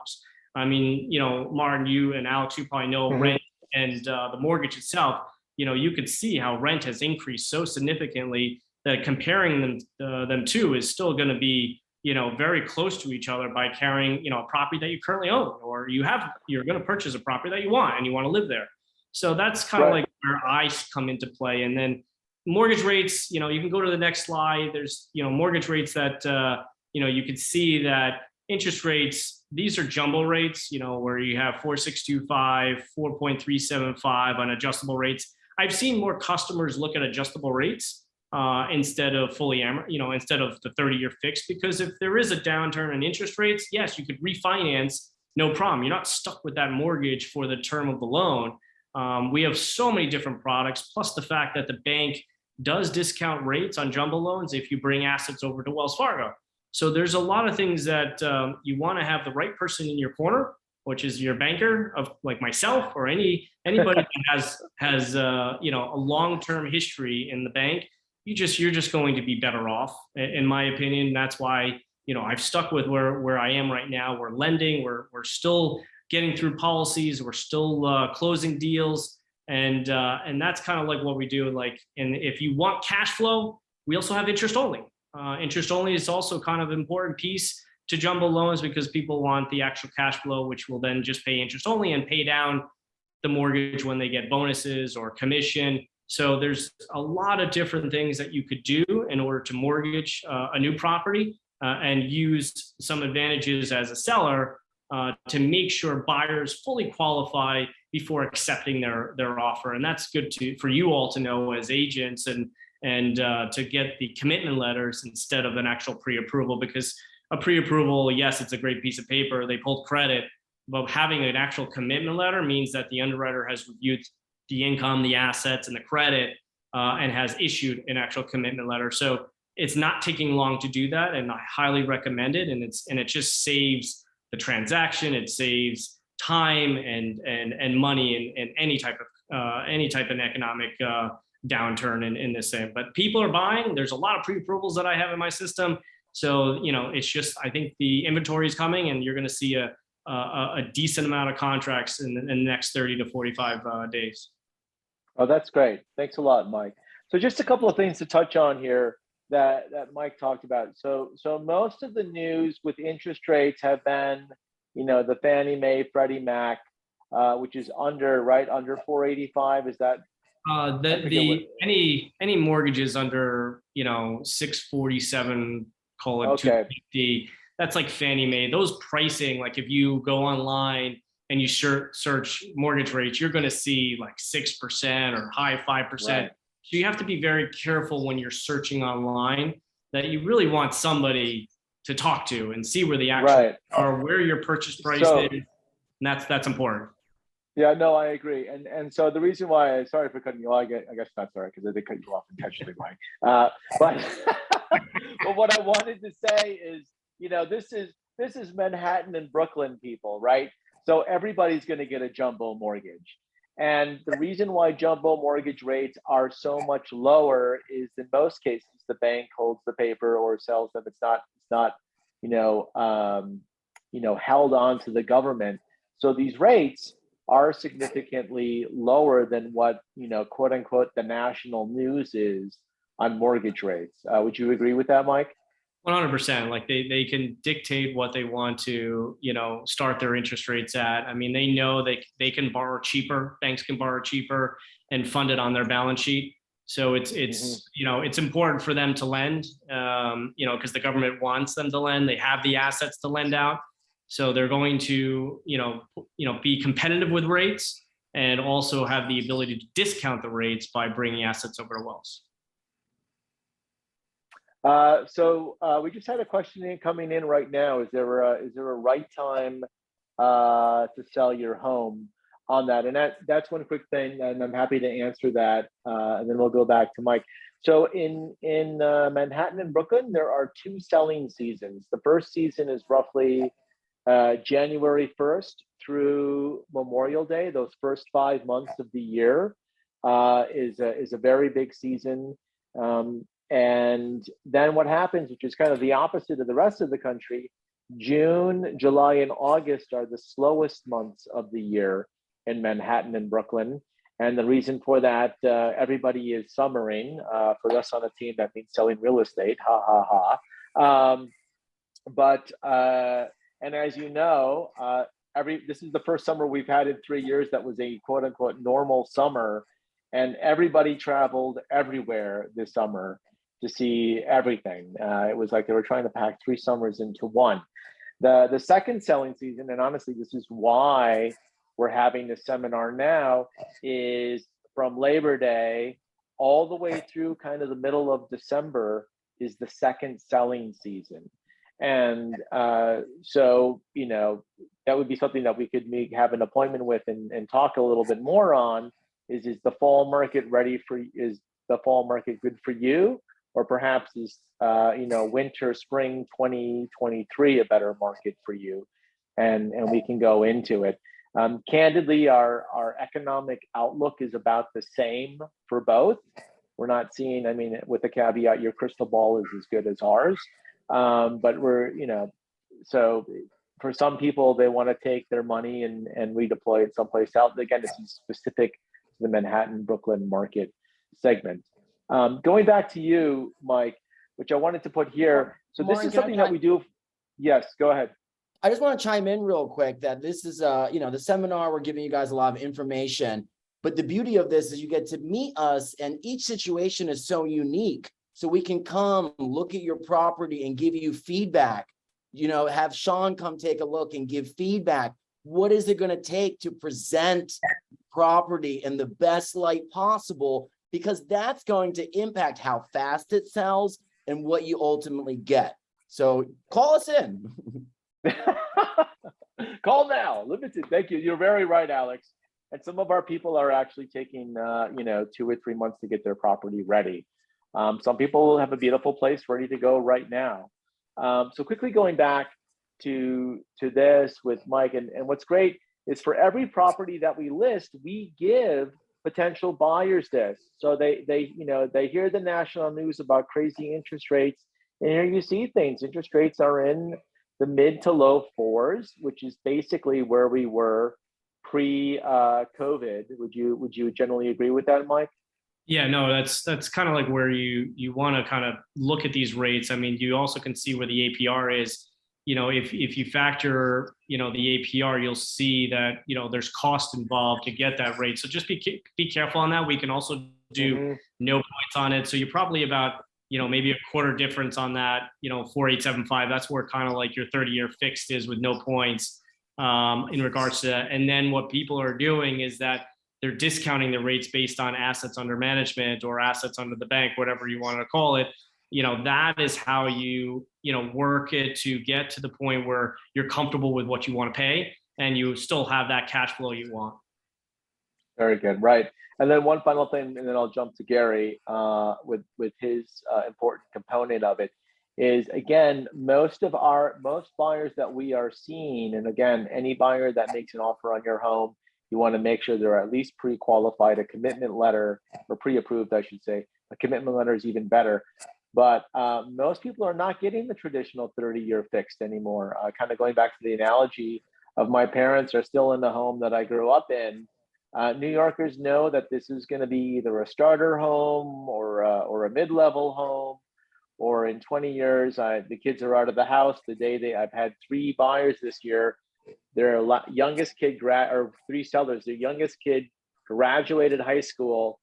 S5: I mean, you know, Martin, you and Alex, you probably know rent and the mortgage itself. You know, you could see how rent has increased so significantly that comparing them to is still going to be, you know, very close to each other by carrying, you know, a property that you currently own, or you're going to purchase a property that you want and you want to live there. So that's kind of like where I come into play. And then mortgage rates, you know, you can go to the next slide. There's, you know, mortgage rates that, you know, you could see that interest rates these are jumbo rates, you know, where you have 4.625, 4.375 on adjustable rates. I've seen more customers look at adjustable rates instead of instead of the 30-year fixed, because if there is a downturn in interest rates, yes, you could refinance, no problem. You're not stuck with that mortgage for the term of the loan. We have so many different products, plus the fact that the bank does discount rates on jumbo loans if you bring assets over to Wells Fargo. So there's a lot of things that you want to have the right person in your corner, which is your banker, of like myself or anybody that has a long-term history in the bank. You're just going to be better off, in my opinion. That's why I've stuck with where I am right now. We're lending. We're still getting through policies. We're still closing deals, and that's kind of like what we do. Like, and if you want cash flow, we also have interest only. Interest only is also kind of an important piece to jumbo loans because people want the actual cash flow, which will then just pay interest only and pay down the mortgage when they get bonuses or commission. So there's a lot of different things that you could do in order to mortgage a new property and use some advantages as a seller to make sure buyers fully qualify before accepting their offer. And that's good for you all to know as agents and to get the commitment letters instead of an actual pre-approval, because a pre-approval, yes, it's a great piece of paper, they pulled credit, but having an actual commitment letter means that the underwriter has reviewed the income, the assets, and the credit, and has issued an actual commitment letter. So it's not taking long to do that, and I highly recommend it. And it just saves the transaction, it saves time and money in any type of economic downturn in this thing. But people are buying. There's a lot of pre-approvals that I have in my system. So it's just, I think the inventory is coming, and you're going to see a decent amount of contracts in the next 30 to 45 days.
S1: Oh, that's great. Thanks a lot, Mike. So just a couple of things to touch on here that Mike talked about. So most of the news with interest rates have been, the Fannie Mae, Freddie Mac, which is under 485. Is that?
S5: Any mortgages under 647, call it 250. That's like Fannie Mae. Those pricing, like if you go online and you search mortgage rates, you're going to see like 6% or high 5%. Right. So you have to be very careful when you're searching online that you really want somebody to talk to and see where the actual or where your purchase price is. And that's important.
S1: Yeah, no, I agree. And so the reason why, sorry for cutting you off, I guess not sorry, because I did cut you off intentionally, Mike. But what I wanted to say is, this is Manhattan and Brooklyn people, right? So everybody's going to get a jumbo mortgage. And the reason why jumbo mortgage rates are so much lower is in most cases, the bank holds the paper or sells them. It's not held on to the government. So these rates are significantly lower than what, quote unquote, the national news is on mortgage rates. Would you agree with that, Mike?
S5: 100%. Like they can dictate what they want to, start their interest rates at. I mean, they know they can borrow cheaper, banks can borrow cheaper and fund it on their balance sheet. So it's it's important for them to lend, because the government wants them to lend. They have the assets to lend out. So they're going to, be competitive with rates and also have the ability to discount the rates by bringing assets over to Wells.
S1: So we just had a question coming in right now. Is there a right time to sell your home on that? And that's one quick thing, and I'm happy to answer that. And then we'll go back to Mike. So in Manhattan and Brooklyn, there are two selling seasons. The first season is roughly January 1st through Memorial Day. Those first 5 months of the year is a very big season. And then what happens, which is kind of the opposite of the rest of the country, June, July, and August are the slowest months of the year in Manhattan and Brooklyn. And the reason for that, everybody is summering. For us on a team, that means selling real estate. Ha, ha, ha. And as you know, this is the first summer we've had in 3 years that was a quote unquote normal summer. And everybody traveled everywhere this summer to see everything. It was like they were trying to pack 3 summers into one. The second selling season, and honestly, this is why we're having this seminar now, is from Labor Day all the way through kind of the middle of December is the second selling season. And so, you know, that would be something that we could have an appointment with and talk a little bit more on is the fall market ready for, is the fall market good for you? Or perhaps is, you know, winter, spring 2023 a better market for you? And we can go into it. Candidly, our economic outlook is about the same for both. We're not seeing, I mean, with the caveat, your crystal ball is as good as ours. But we're, you know, so for some people, they want to take their money and redeploy it someplace else. Again, this is specific to the Manhattan, Brooklyn market segment. Going back to you, Mike, which I wanted to put here. So this is something that we do. Yes, go ahead.
S2: I just want to chime in real quick that this is, you know, the seminar, we're giving you guys a lot of information, but the beauty of this is you get to meet us and each situation is so unique. So we can come look at your property and give you feedback, you know, have Sean come take a look and give feedback. What is it going to take to present property in the best light possible? Because that's going to impact how fast it sells and what you ultimately get. So call us in.
S1: Call now. Limited. Thank you. You're very right, Alex. And some of our people are actually taking, you know, 2 or 3 months to get their property ready. Some people have a beautiful place ready to go right now. So quickly going back to this with Mike, and what's great is for every property that we list, we give potential buyers this. So they you know, they hear the national news about crazy interest rates, and here you see things. Interest rates are in the mid to low 4s, which is basically where we were pre-COVID. Would you generally agree with that, Mike?
S5: Yeah, no, that's kind of like where you want to kind of look at these rates. I mean, you also can see where the APR is. You know, if you factor, you know, the APR, you'll see that, you know, there's cost involved to get that rate. So just be careful on that. We can also do no points on it. So you're probably about, you know, maybe a quarter difference on that, you know, 4.875. That's where kind of like your 30-year fixed is with no points in regards to that. And then what people are doing is that they're discounting the rates based on assets under management or assets under the bank, whatever you want to call it. You know, that is how you know, work it to get to the point where you're comfortable with what you want to pay and you still have that cash flow you want.
S1: Very good. Right. And then one final thing, and then I'll jump to Gary with his important component of it is, again, most buyers that we are seeing, and again, any buyer that makes an offer on your home, you want to make sure they're at least pre-qualified, a commitment letter, or pre-approved, I should say. A commitment letter is even better. But most people are not getting the traditional 30-year fixed anymore. Kind of going back to the analogy of my parents are still in the home that I grew up in. New Yorkers know that this is going to be either a starter home or a mid-level home, or in 20 years, the kids are out of the house. I've had 3 buyers this year. Their youngest kid, or 3 sellers, their youngest kid graduated high school.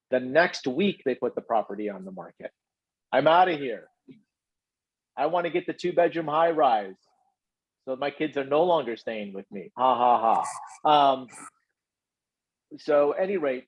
S1: The next week, they put the property on the market. I'm out of here. I want to get the 2-bedroom high rise. So my kids are no longer staying with me. Ha ha ha. So at any rate,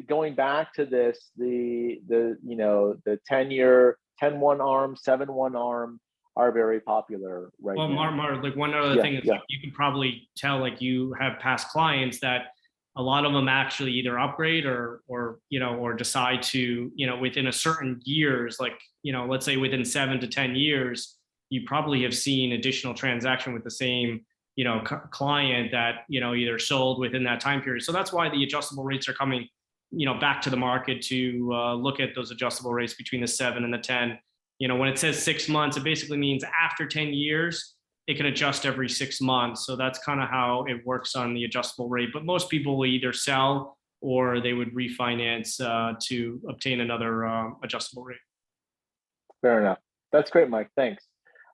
S1: going back to this, the you know, the 10-year 10-1 arm, 7-1 arm are very popular right now.
S5: Well, Mark, like one other thing is like, you can probably tell, like, you have past clients that a lot of them actually either upgrade or you know, or decide to, you know, within a certain years, like, you know, let's say within 7 to 10 years, you probably have seen additional transaction with the same, you know, client that, you know, either sold within that time period. So that's why the adjustable rates are coming, you know, back to the market to look at those adjustable rates between the 7 and the 10. You know, when it says 6 months, it basically means after 10 years, it can adjust every 6 months. So that's kind of how it works on the adjustable rate. But most people will either sell or they would refinance to obtain another adjustable rate.
S1: Fair enough. That's great, Mike. Thanks.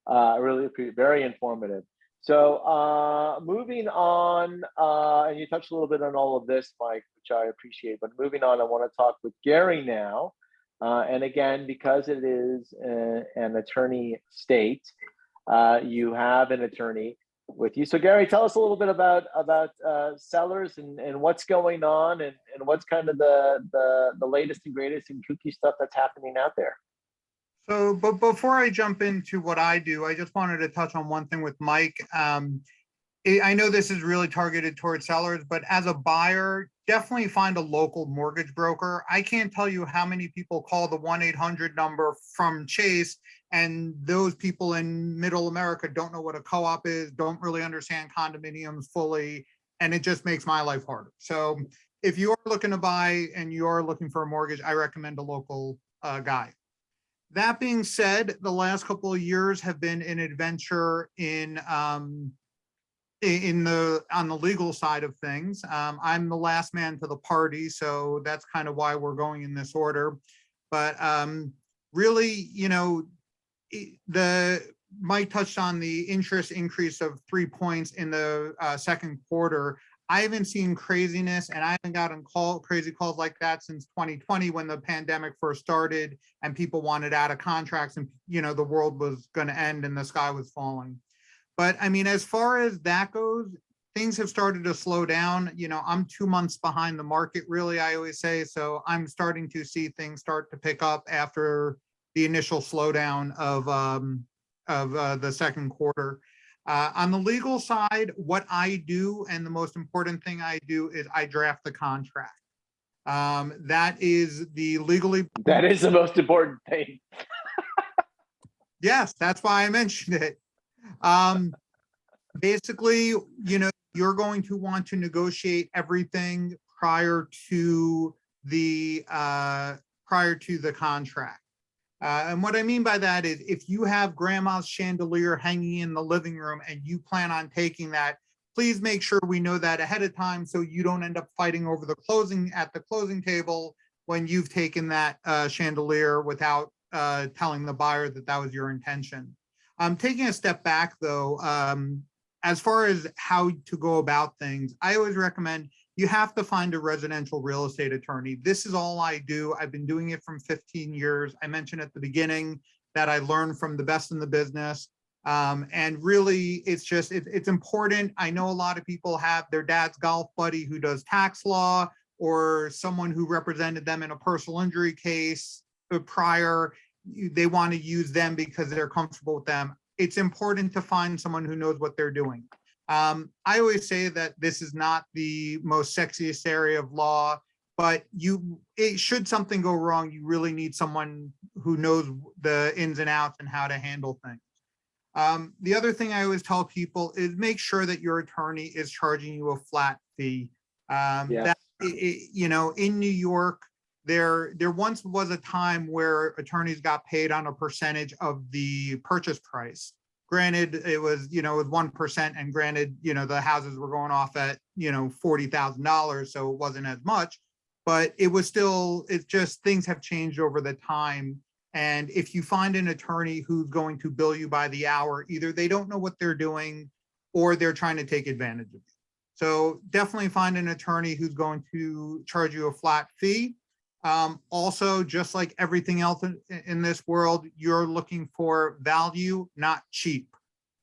S1: I really appreciate it. Very informative. So moving on, and you touched a little bit on all of this, Mike, which I appreciate. But moving on, I want to talk with Gary now. And again, because it is an attorney state, you have an attorney with you. So Gary, tell us a little bit about sellers and what's going on and what's kind of the latest and greatest and kooky stuff that's happening out there.
S6: So, but before I jump into what I do, I just wanted to touch on one thing with Mike. I know this is really targeted towards sellers, but as a buyer, definitely find a local mortgage broker. I can't tell you how many people call the 1-800 number from Chase, and those people in middle America don't know what a co-op is, don't really understand condominiums fully, and it just makes my life harder. So if you are looking to buy and you are looking for a mortgage, I recommend a local guy. That being said, the last couple of years have been an adventure on the legal side of things. I'm the last man to the party, so that's kind of why we're going in this order. But really, Mike touched on the interest increase of 3 points in the second quarter. I haven't seen craziness, and I haven't gotten crazy calls like that since 2020 when the pandemic first started and people wanted out of contracts and the world was going to end and the sky was falling. But I mean, as far as that goes, things have started to slow down. I'm 2 months behind the market, really, I always say. So I'm starting to see things start to pick up after the initial slowdown of the second quarter. On the legal side, what I do, and the most important thing I do, is I draft the contract. That is the legally.
S1: That is the most important thing.
S6: Yes, that's why I mentioned it. Basically, you're going to want to negotiate everything prior to the contract. And what I mean by that is if you have grandma's chandelier hanging in the living room and you plan on taking that, please make sure we know that ahead of time so you don't end up fighting over the closing table when you've taken that chandelier without telling the buyer that was your intention. Taking a step back though, as far as how to go about things, I always recommend you have to find a residential real estate attorney. This is all I do. I've been doing it from 15 years. I mentioned at the beginning that I learned from the best in the business. And really, it's important. I know a lot of people have their dad's golf buddy who does tax law or someone who represented them in a personal injury case prior. They want to use them because they're comfortable with them. It's important to find someone who knows what they're doing. I always say that this is not the most sexiest area of law, but should something go wrong, you really need someone who knows the ins and outs and how to handle things. The other thing I always tell people is make sure that your attorney is charging you a flat fee. In New York, there once was a time where attorneys got paid on a percentage of the purchase price. Granted, it was 1%, and granted, the houses were going off at $40,000, so it wasn't as much, but it was still. It's just things have changed over the time. And if you find an attorney who's going to bill you by the hour, either they don't know what they're doing or they're trying to take advantage of you. So definitely find an attorney who's going to charge you a flat fee. Also, just like everything else in this world, you're looking for value, not cheap.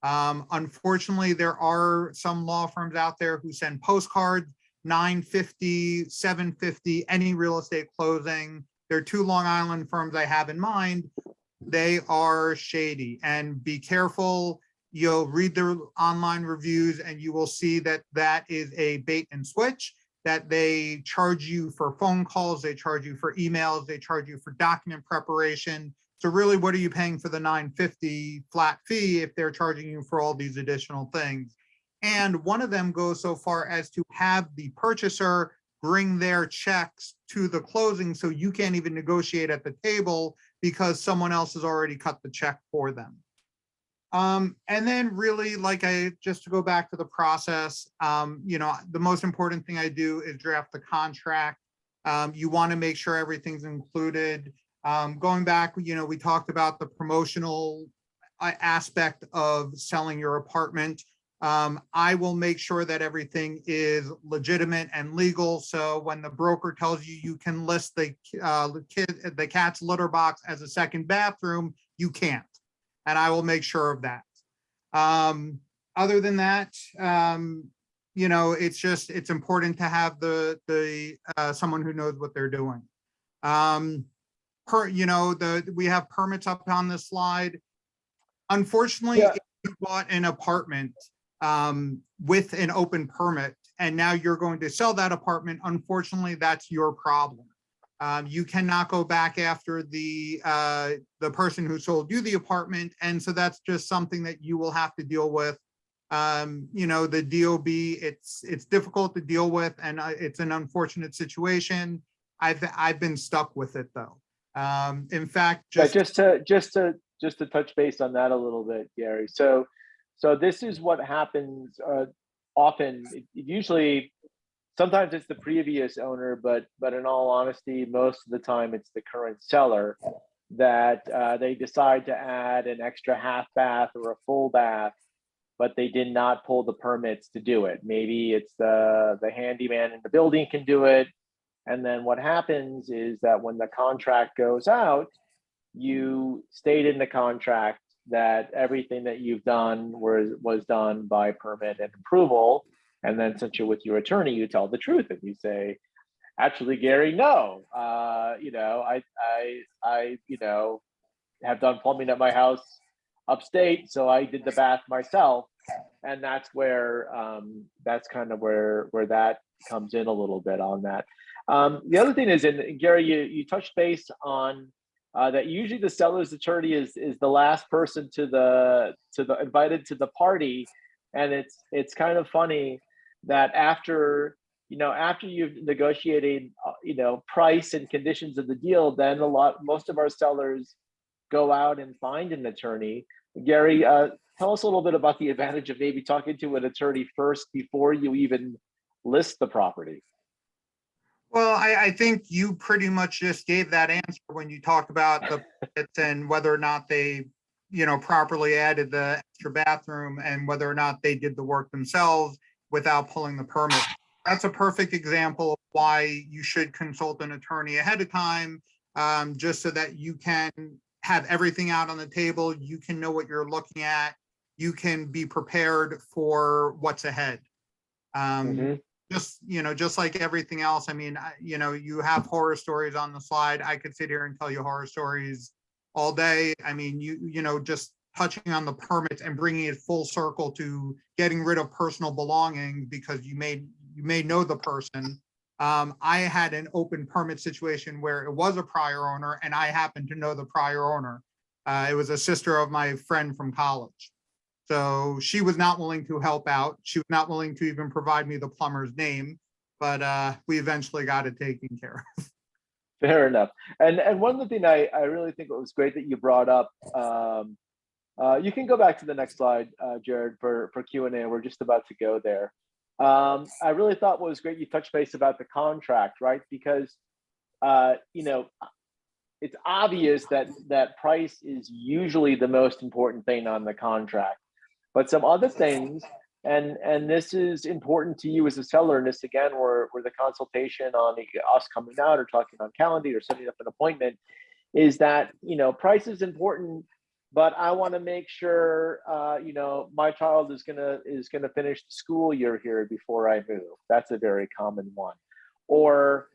S6: Unfortunately, there are some law firms out there who send postcards, $950, $750, any real estate closing. There are 2 Long Island firms I have in mind. They are shady, and be careful. You'll read their online reviews and you will see that is a bait and switch, that they charge you for phone calls, they charge you for emails, they charge you for document preparation. So really, what are you paying for the $950 flat fee if they're charging you for all these additional things? And one of them goes so far as to have the purchaser bring their checks to the closing, so you can't even negotiate at the table because someone else has already cut the check for them. And then really, just to go back to the process, the most important thing I do is draft the contract. You want to make sure everything's included. Going back, we talked about the promotional aspect of selling your apartment. I will make sure that everything is legitimate and legal. So when the broker tells you you can list the cat's litter box as a second bathroom, you can't. And I will make sure of that. Other than that, you know, it's important to have someone who knows what they're doing. We have permits up on this slide. Unfortunately,
S1: Yeah.
S6: if you bought an apartment with an open permit and now you're going to sell that apartment, unfortunately, that's your problem. You cannot go back after the person who sold you the apartment. And so that's just something that you will have to deal with. You know, the DOB, it's difficult to deal with, and it's an unfortunate situation. I've been stuck with it though. In fact,
S1: just to touch base on that a little bit, Gary. So this is what happens often. Usually, sometimes it's the previous owner, but in all honesty, most of the time it's the current seller that they decide to add an extra half bath or a full bath, but they did not pull the permits to do it. Maybe it's the handyman in the building can do it. And then what happens is that when the contract goes out, you state in the contract that everything that you've done was done by permit and approval. And then since you're with your attorney, you tell the truth and you say, actually, Gary, no, you know, I you know, have done plumbing at my house upstate, so I did the bath myself. And that's where that's kind of where that comes in a little bit on that. The other thing is, and Gary, you touched base on that usually the seller's attorney is the last person to the invited to the party, and it's kind of funny that after you've negotiated price and conditions of the deal, then most of our sellers go out and find an attorney. Gary, tell us a little bit about the advantage of maybe talking to an attorney first before you even list the property.
S6: Well, I think you pretty much just gave that answer when you talked about the permits and whether or not they, properly added the extra bathroom and whether or not they did the work themselves without pulling the permit. That's a perfect example of why you should consult an attorney ahead of time, just so that you can have everything out on the table. You can know what you're looking at. You can be prepared for what's ahead. Just like everything else. I mean, you have horror stories on the slide. I could sit here and tell you horror stories all day. I mean, just touching on the permits and bringing it full circle to getting rid of personal belongings because you may know the person. I had an open permit situation where it was a prior owner and I happened to know the prior owner. It was a sister of my friend from college. So she was not willing to help out. She was not willing to even provide me the plumber's name, but we eventually got it taken care of.
S1: Fair enough. And one of the things I really think it was great that you brought up, you can go back to the next slide, Jared, for Q&A. We're just about to go there. I really thought what was great, you touched base about the contract, right? Because, it's obvious that price is usually the most important thing on the contract. But some other things, and this is important to you as a seller, and this again, where the consultation on us coming out or talking on calendar or setting up an appointment is that, price is important, but I want to make sure, my child is gonna finish the school year here before I move. That's a very common one. Or,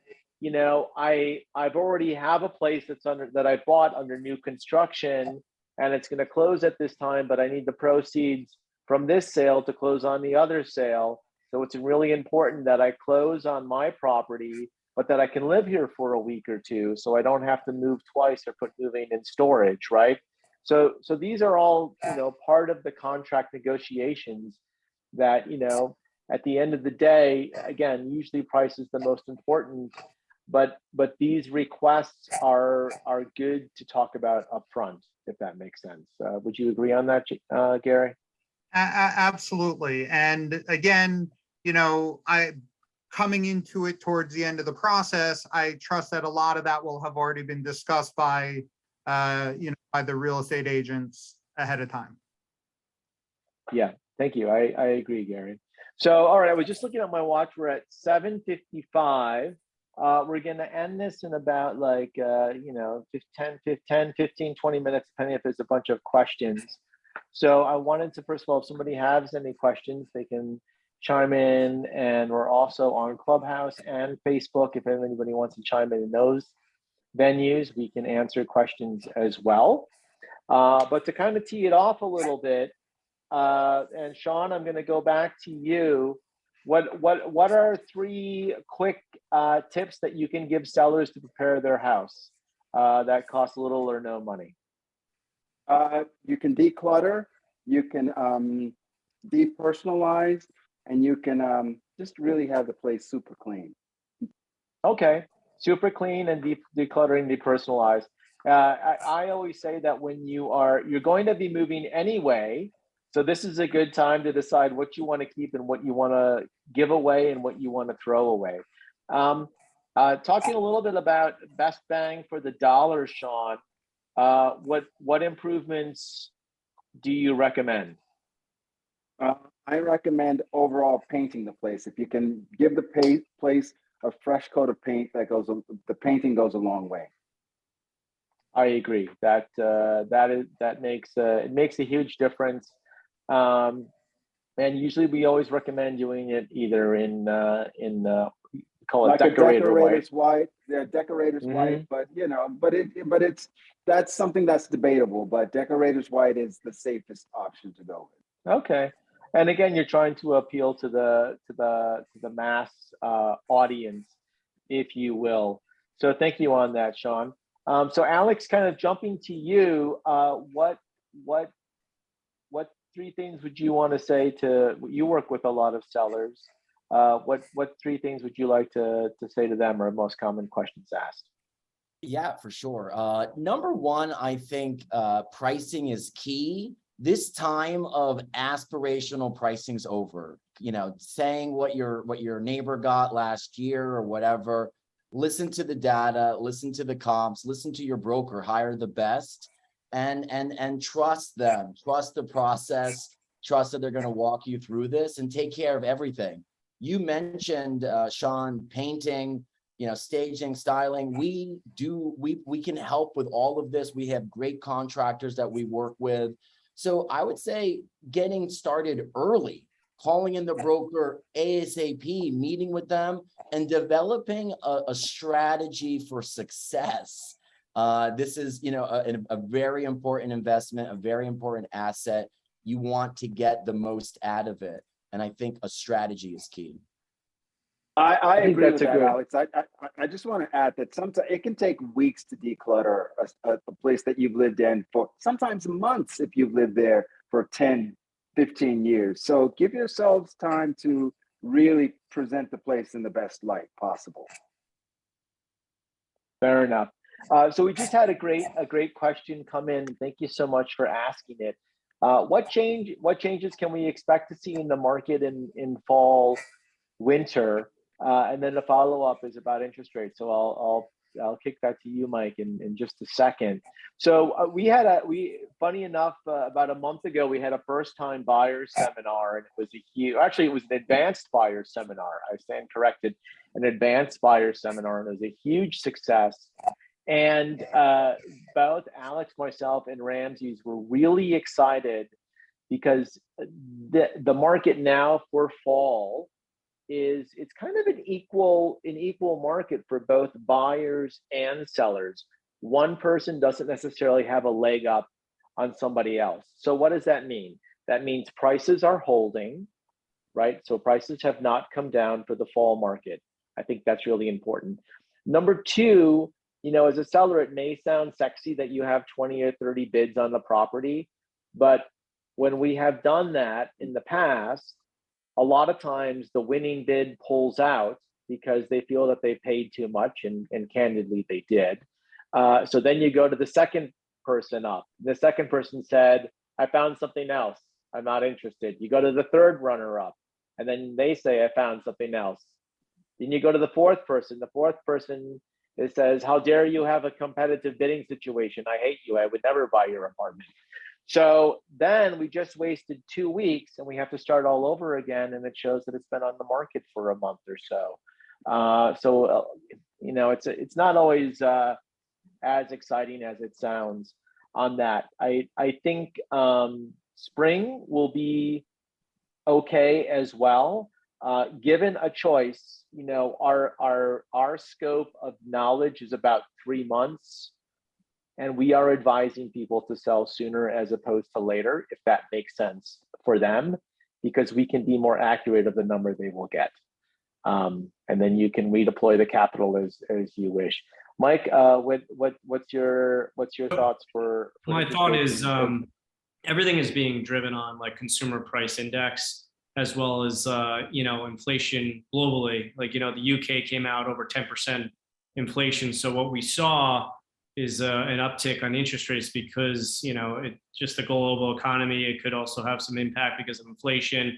S1: I've already have a place that I bought under new construction, and it's going to close at this time, but I need the proceeds from this sale to close on the other sale. So it's really important that I close on my property, but that I can live here for a week or two, so I don't have to move twice or put moving in storage, right? So these are all, part of the contract negotiations that, at the end of the day, again, usually price is the most important, but these requests are good to talk about upfront, if that makes sense. Would you agree on that, Gary?
S6: Absolutely. And again, I coming into it towards the end of the process, I trust that a lot of that will have already been discussed by by the real estate agents ahead of time.
S1: Yeah, thank you. I agree, Gary. So, all right, I was just looking at my watch. We're at 7:55. We're going to end this in about 10, 15, 20 minutes, depending if there's a bunch of questions. So I wanted to, first of all, if somebody has any questions, they can chime in, and we're also on Clubhouse and Facebook. If anybody wants to chime in those venues, we can answer questions as well. But to kind of tee it off a little bit, and Sean, I'm going to go back to you. What are 3 quick tips that you can give sellers to prepare their house that cost little or no money?
S3: You can declutter, you can depersonalize, and you can just really have the place super clean.
S1: Okay, super clean and decluttering, depersonalized. I always say that when you're going to be moving anyway, so this is a good time to decide what you want to keep and what you want to give away and what you want to throw away. Talking a little bit about best bang for the dollar, Sean, what improvements do you recommend?
S3: I recommend overall painting the place. If you can give the place a fresh coat of paint, the painting goes a long way.
S1: I agree. That makes a huge difference. And usually we always recommend doing it either in call it
S3: like
S1: decorator's
S3: white. Yeah, decorator's white, but that's something that's debatable. But decorator's white is the safest option to go with.
S1: Okay. And again, you're trying to appeal to the mass audience, if you will. So thank you on that, Sean. So Alex, kind of jumping to you, what 3 things would you want to say to, you work with a lot of sellers, what 3 things would you like to say to them, or most common questions asked?
S2: Yeah, for sure. Number 1, I think pricing is key. This time of aspirational pricing's over. Saying what your neighbor got last year or whatever. Listen to the data, listen to the comps, listen to your broker, hire the best, and trust them, trust the process, trust that they're going to walk you through this and take care of everything. You mentioned, Sean, painting, staging, styling. We can help with all of this. We have great contractors that we work with. So I would say getting started early, calling in the broker ASAP, meeting with them, and developing a strategy for success. This is, a very important investment, a very important asset. You want to get the most out of it. And I think a strategy is key.
S3: I agree with that, Alex. I just want to add that sometimes it can take weeks to declutter a place that you've lived in for sometimes months if you've lived there for 10, 15 years. So give yourselves time to really present the place in the best light possible.
S1: Fair enough. So we just had a great question come in. Thank you so much for asking it. What changes can we expect to see in the market in fall, winter? And then the follow-up is about interest rates. So I'll kick that to you, Mike, in just a second. So funny enough, about a month ago, we had a first-time buyer seminar, and it was an advanced buyer seminar. I stand corrected, an advanced buyer seminar, and it was a huge success. And both Alex, myself, and Ramses were really excited because the market now for fall it's kind of an equal market for both buyers and sellers. One person doesn't necessarily have a leg up on somebody else. So what does that mean? That means prices are holding, right? So prices have not come down for the fall market. I think that's really important. Number 2, as a seller, it may sound sexy that you have 20 or 30 bids on the property, but when we have done that in the past, a lot of times the winning bid pulls out because they feel that they paid too much, and candidly they did. So then you go to the second person up. The second person said, I found something else. I'm not interested. You go to the third runner up, and then they say, I found something else. Then you go to the fourth person. The fourth person says, how dare you have a competitive bidding situation? I hate you. I would never buy your apartment. So then we just wasted 2 weeks, and we have to start all over again. And it shows that it's been on the market for a month or so. It's not always as exciting as it sounds on that. I think spring will be okay as well. Given a choice, you know, our scope of knowledge is about 3 months, and we are advising people to sell sooner as opposed to later, if that makes sense for them, because we can be more accurate of the number they will get. And then you can redeploy the capital as you wish. Mike, what's your thoughts for
S5: My
S1: interest
S5: thought
S1: rates
S5: is
S1: and-
S5: everything is being driven on like consumer price index, as well as you know, inflation globally. Like, you know, the UK came out over 10% inflation. So what we saw is an uptick on interest rates because, you know, it just the global economy. It could also have some impact because of inflation.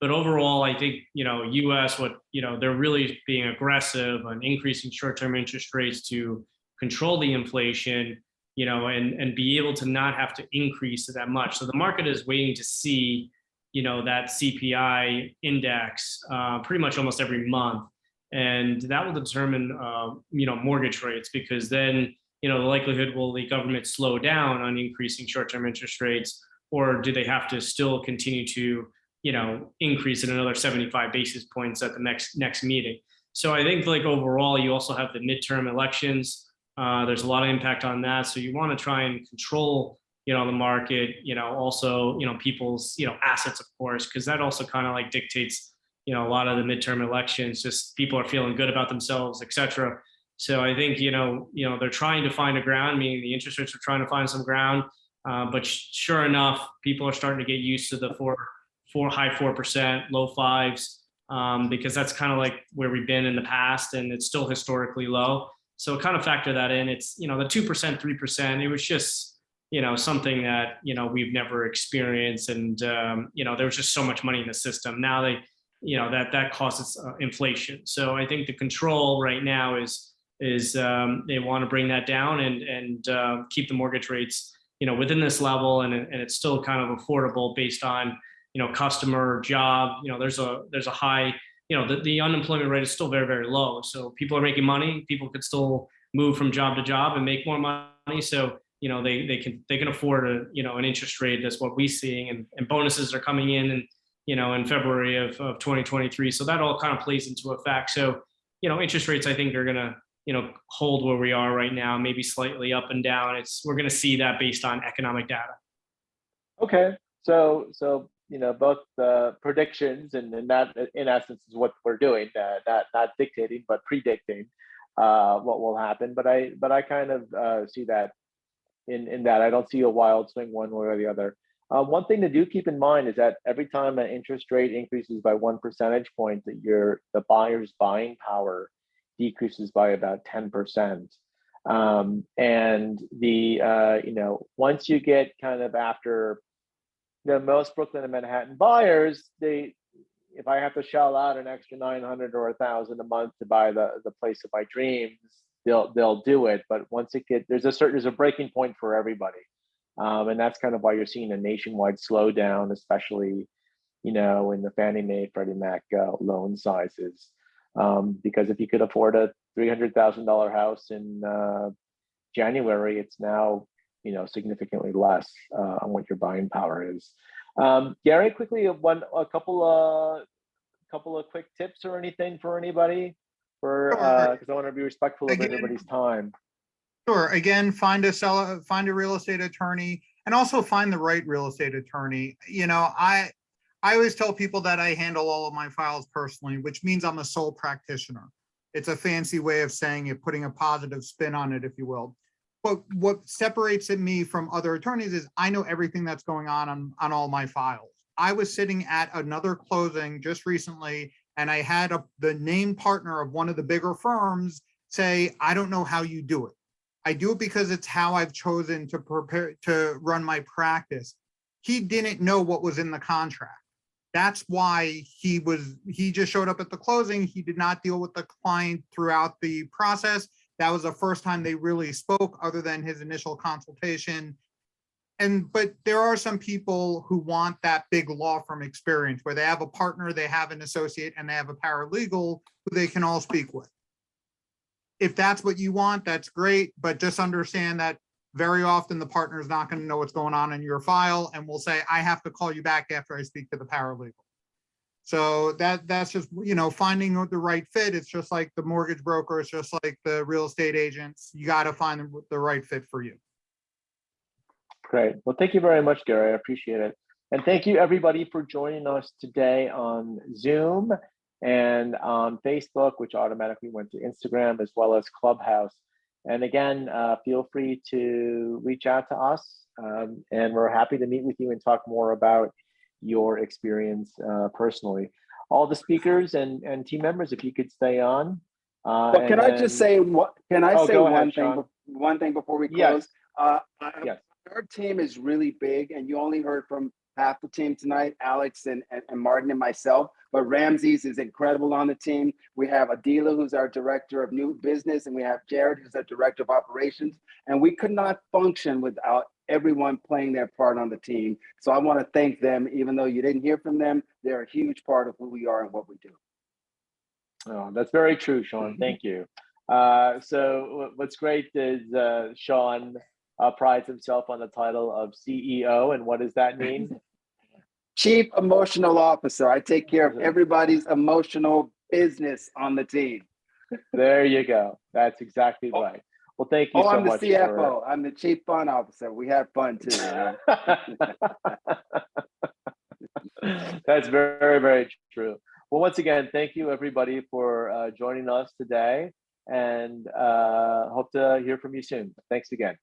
S5: But overall, I think, you know, US, you know, they're really being aggressive on increasing short-term interest rates to control the inflation, you know, and be able to not have to increase it that much. So the market is waiting to see, you know, that CPI index pretty much almost every month. And that will determine, you know, mortgage rates, because then, you know, the likelihood, will the government slow down on increasing short-term interest rates, or do they have to still continue to, you know, increase it another 75 basis points at the next meeting? So I think, like, overall, you also have the midterm elections. There's a lot of impact on that. So you want to try and control, you know, the market, you know, also, you know, people's, you know, assets, of course, because that also kind of like dictates, you know, a lot of the midterm elections. Just people are feeling good about themselves, et cetera. So I think, you know, they're trying to find a ground, meaning the interest rates are trying to find some ground. But sure enough, people are starting to get used to the high 4%, low 5s, because that's kind of like where we've been in the past, and it's still historically low. So kind of factor that in. It's, you know, the 2%, 3%, it was just, you know, something that, you know, we've never experienced. And, you know, there was just so much money in the system. Now they, you know, that causes inflation. So I think the control right now is they want to bring that down and keep the mortgage rates, you know, within this level. And it's still kind of affordable based on, you know, customer, job. You know, there's a high, you know, the unemployment rate is still very, very low. So people are making money. People could still move from job to job and make more money. So, you know, they can afford you know, an interest rate that's what we're seeing, and bonuses are coming in, and, you know, in February of 2023. So that all kind of plays into effect. So, you know, interest rates, I think, are gonna, you know, hold where we are right now, maybe slightly up and down. We're gonna see that based on economic data.
S1: Okay, so you know, both the predictions and that in essence is what we're doing, not dictating but predicting what will happen. But I kind of see that in that I don't see a wild swing one way or the other. One thing to do keep in mind is that every time an interest rate increases by 1 percentage point, that the buyer's buying power decreases by about 10%. And the you know, once you get kind of after the most Brooklyn and Manhattan buyers, if I have to shell out an extra 900 or 1,000 a month to buy the place of my dreams, they'll do it. But once there's a breaking point for everybody, and that's kind of why you're seeing a nationwide slowdown, especially, you know, in the Fannie Mae, Freddie Mac loan sizes, because if you could afford a $300,000 house in January, it's now, you know, significantly less on what your buying power is. Gary, quickly, a couple of quick tips or anything for anybody, because I want to be respectful of everybody's time.
S6: Sure. Again, find a real estate attorney, and also find the right real estate attorney. You know, I always tell people that I handle all of my files personally, which means I'm a sole practitioner. It's a fancy way of saying it, putting a positive spin on it, if you will. But what separates me from other attorneys is I know everything that's going on all my files. I was sitting at another closing just recently, and I had the named partner of one of the bigger firms say, I don't know how you do it. I do it because it's how I've chosen to prepare to run my practice. He didn't know what was in the contract. That's why he just showed up at the closing. He did not deal with the client throughout the process. That was the first time they really spoke, other than his initial consultation. But there are some people who want that big law firm experience where they have a partner, they have an associate, and they have a paralegal who they can all speak with. If that's what you want, that's great. But just understand that Very often the partner is not going to know what's going on in your file and will say, I have to call you back after I speak to the paralegal. So that's just, finding the right fit. It's just like the mortgage broker. It's just like the real estate agents. You got to find the right fit for you.
S1: Great. Well, thank you very much, Gary. I appreciate it. And thank you everybody for joining us today on Zoom and on Facebook, which automatically went to Instagram, as well as Clubhouse. And again, feel free to reach out to us, and we're happy to meet with you and talk more about your experience personally. All the speakers and team members, if you could stay on.
S3: But can I just say what? Can I say one thing? One thing before we close.
S1: Yes. Yes.
S3: Our team is really big, and you only heard from half the team tonight, Alex and Martin and myself, but Ramses is incredible on the team. We have Adila, who's our director of new business, and we have Jared, who's our director of operations. And we could not function without everyone playing their part on the team. So I want to thank them. Even though you didn't hear from them, they're a huge part of who we are and what we do.
S1: Oh, that's very true, Sean. Thank you. So what's great is Sean prides himself on the title of CEO. And what does that mean?
S3: Chief Emotional Officer. I take care of everybody's emotional business on the team.
S1: There you go. That's exactly right. Well, thank you so much.
S3: I'm the CFO. I'm the Chief Fun Officer. We have fun too.
S1: That's very, very true. Well, once again, thank you everybody for joining us today, and hope to hear from you soon. Thanks again.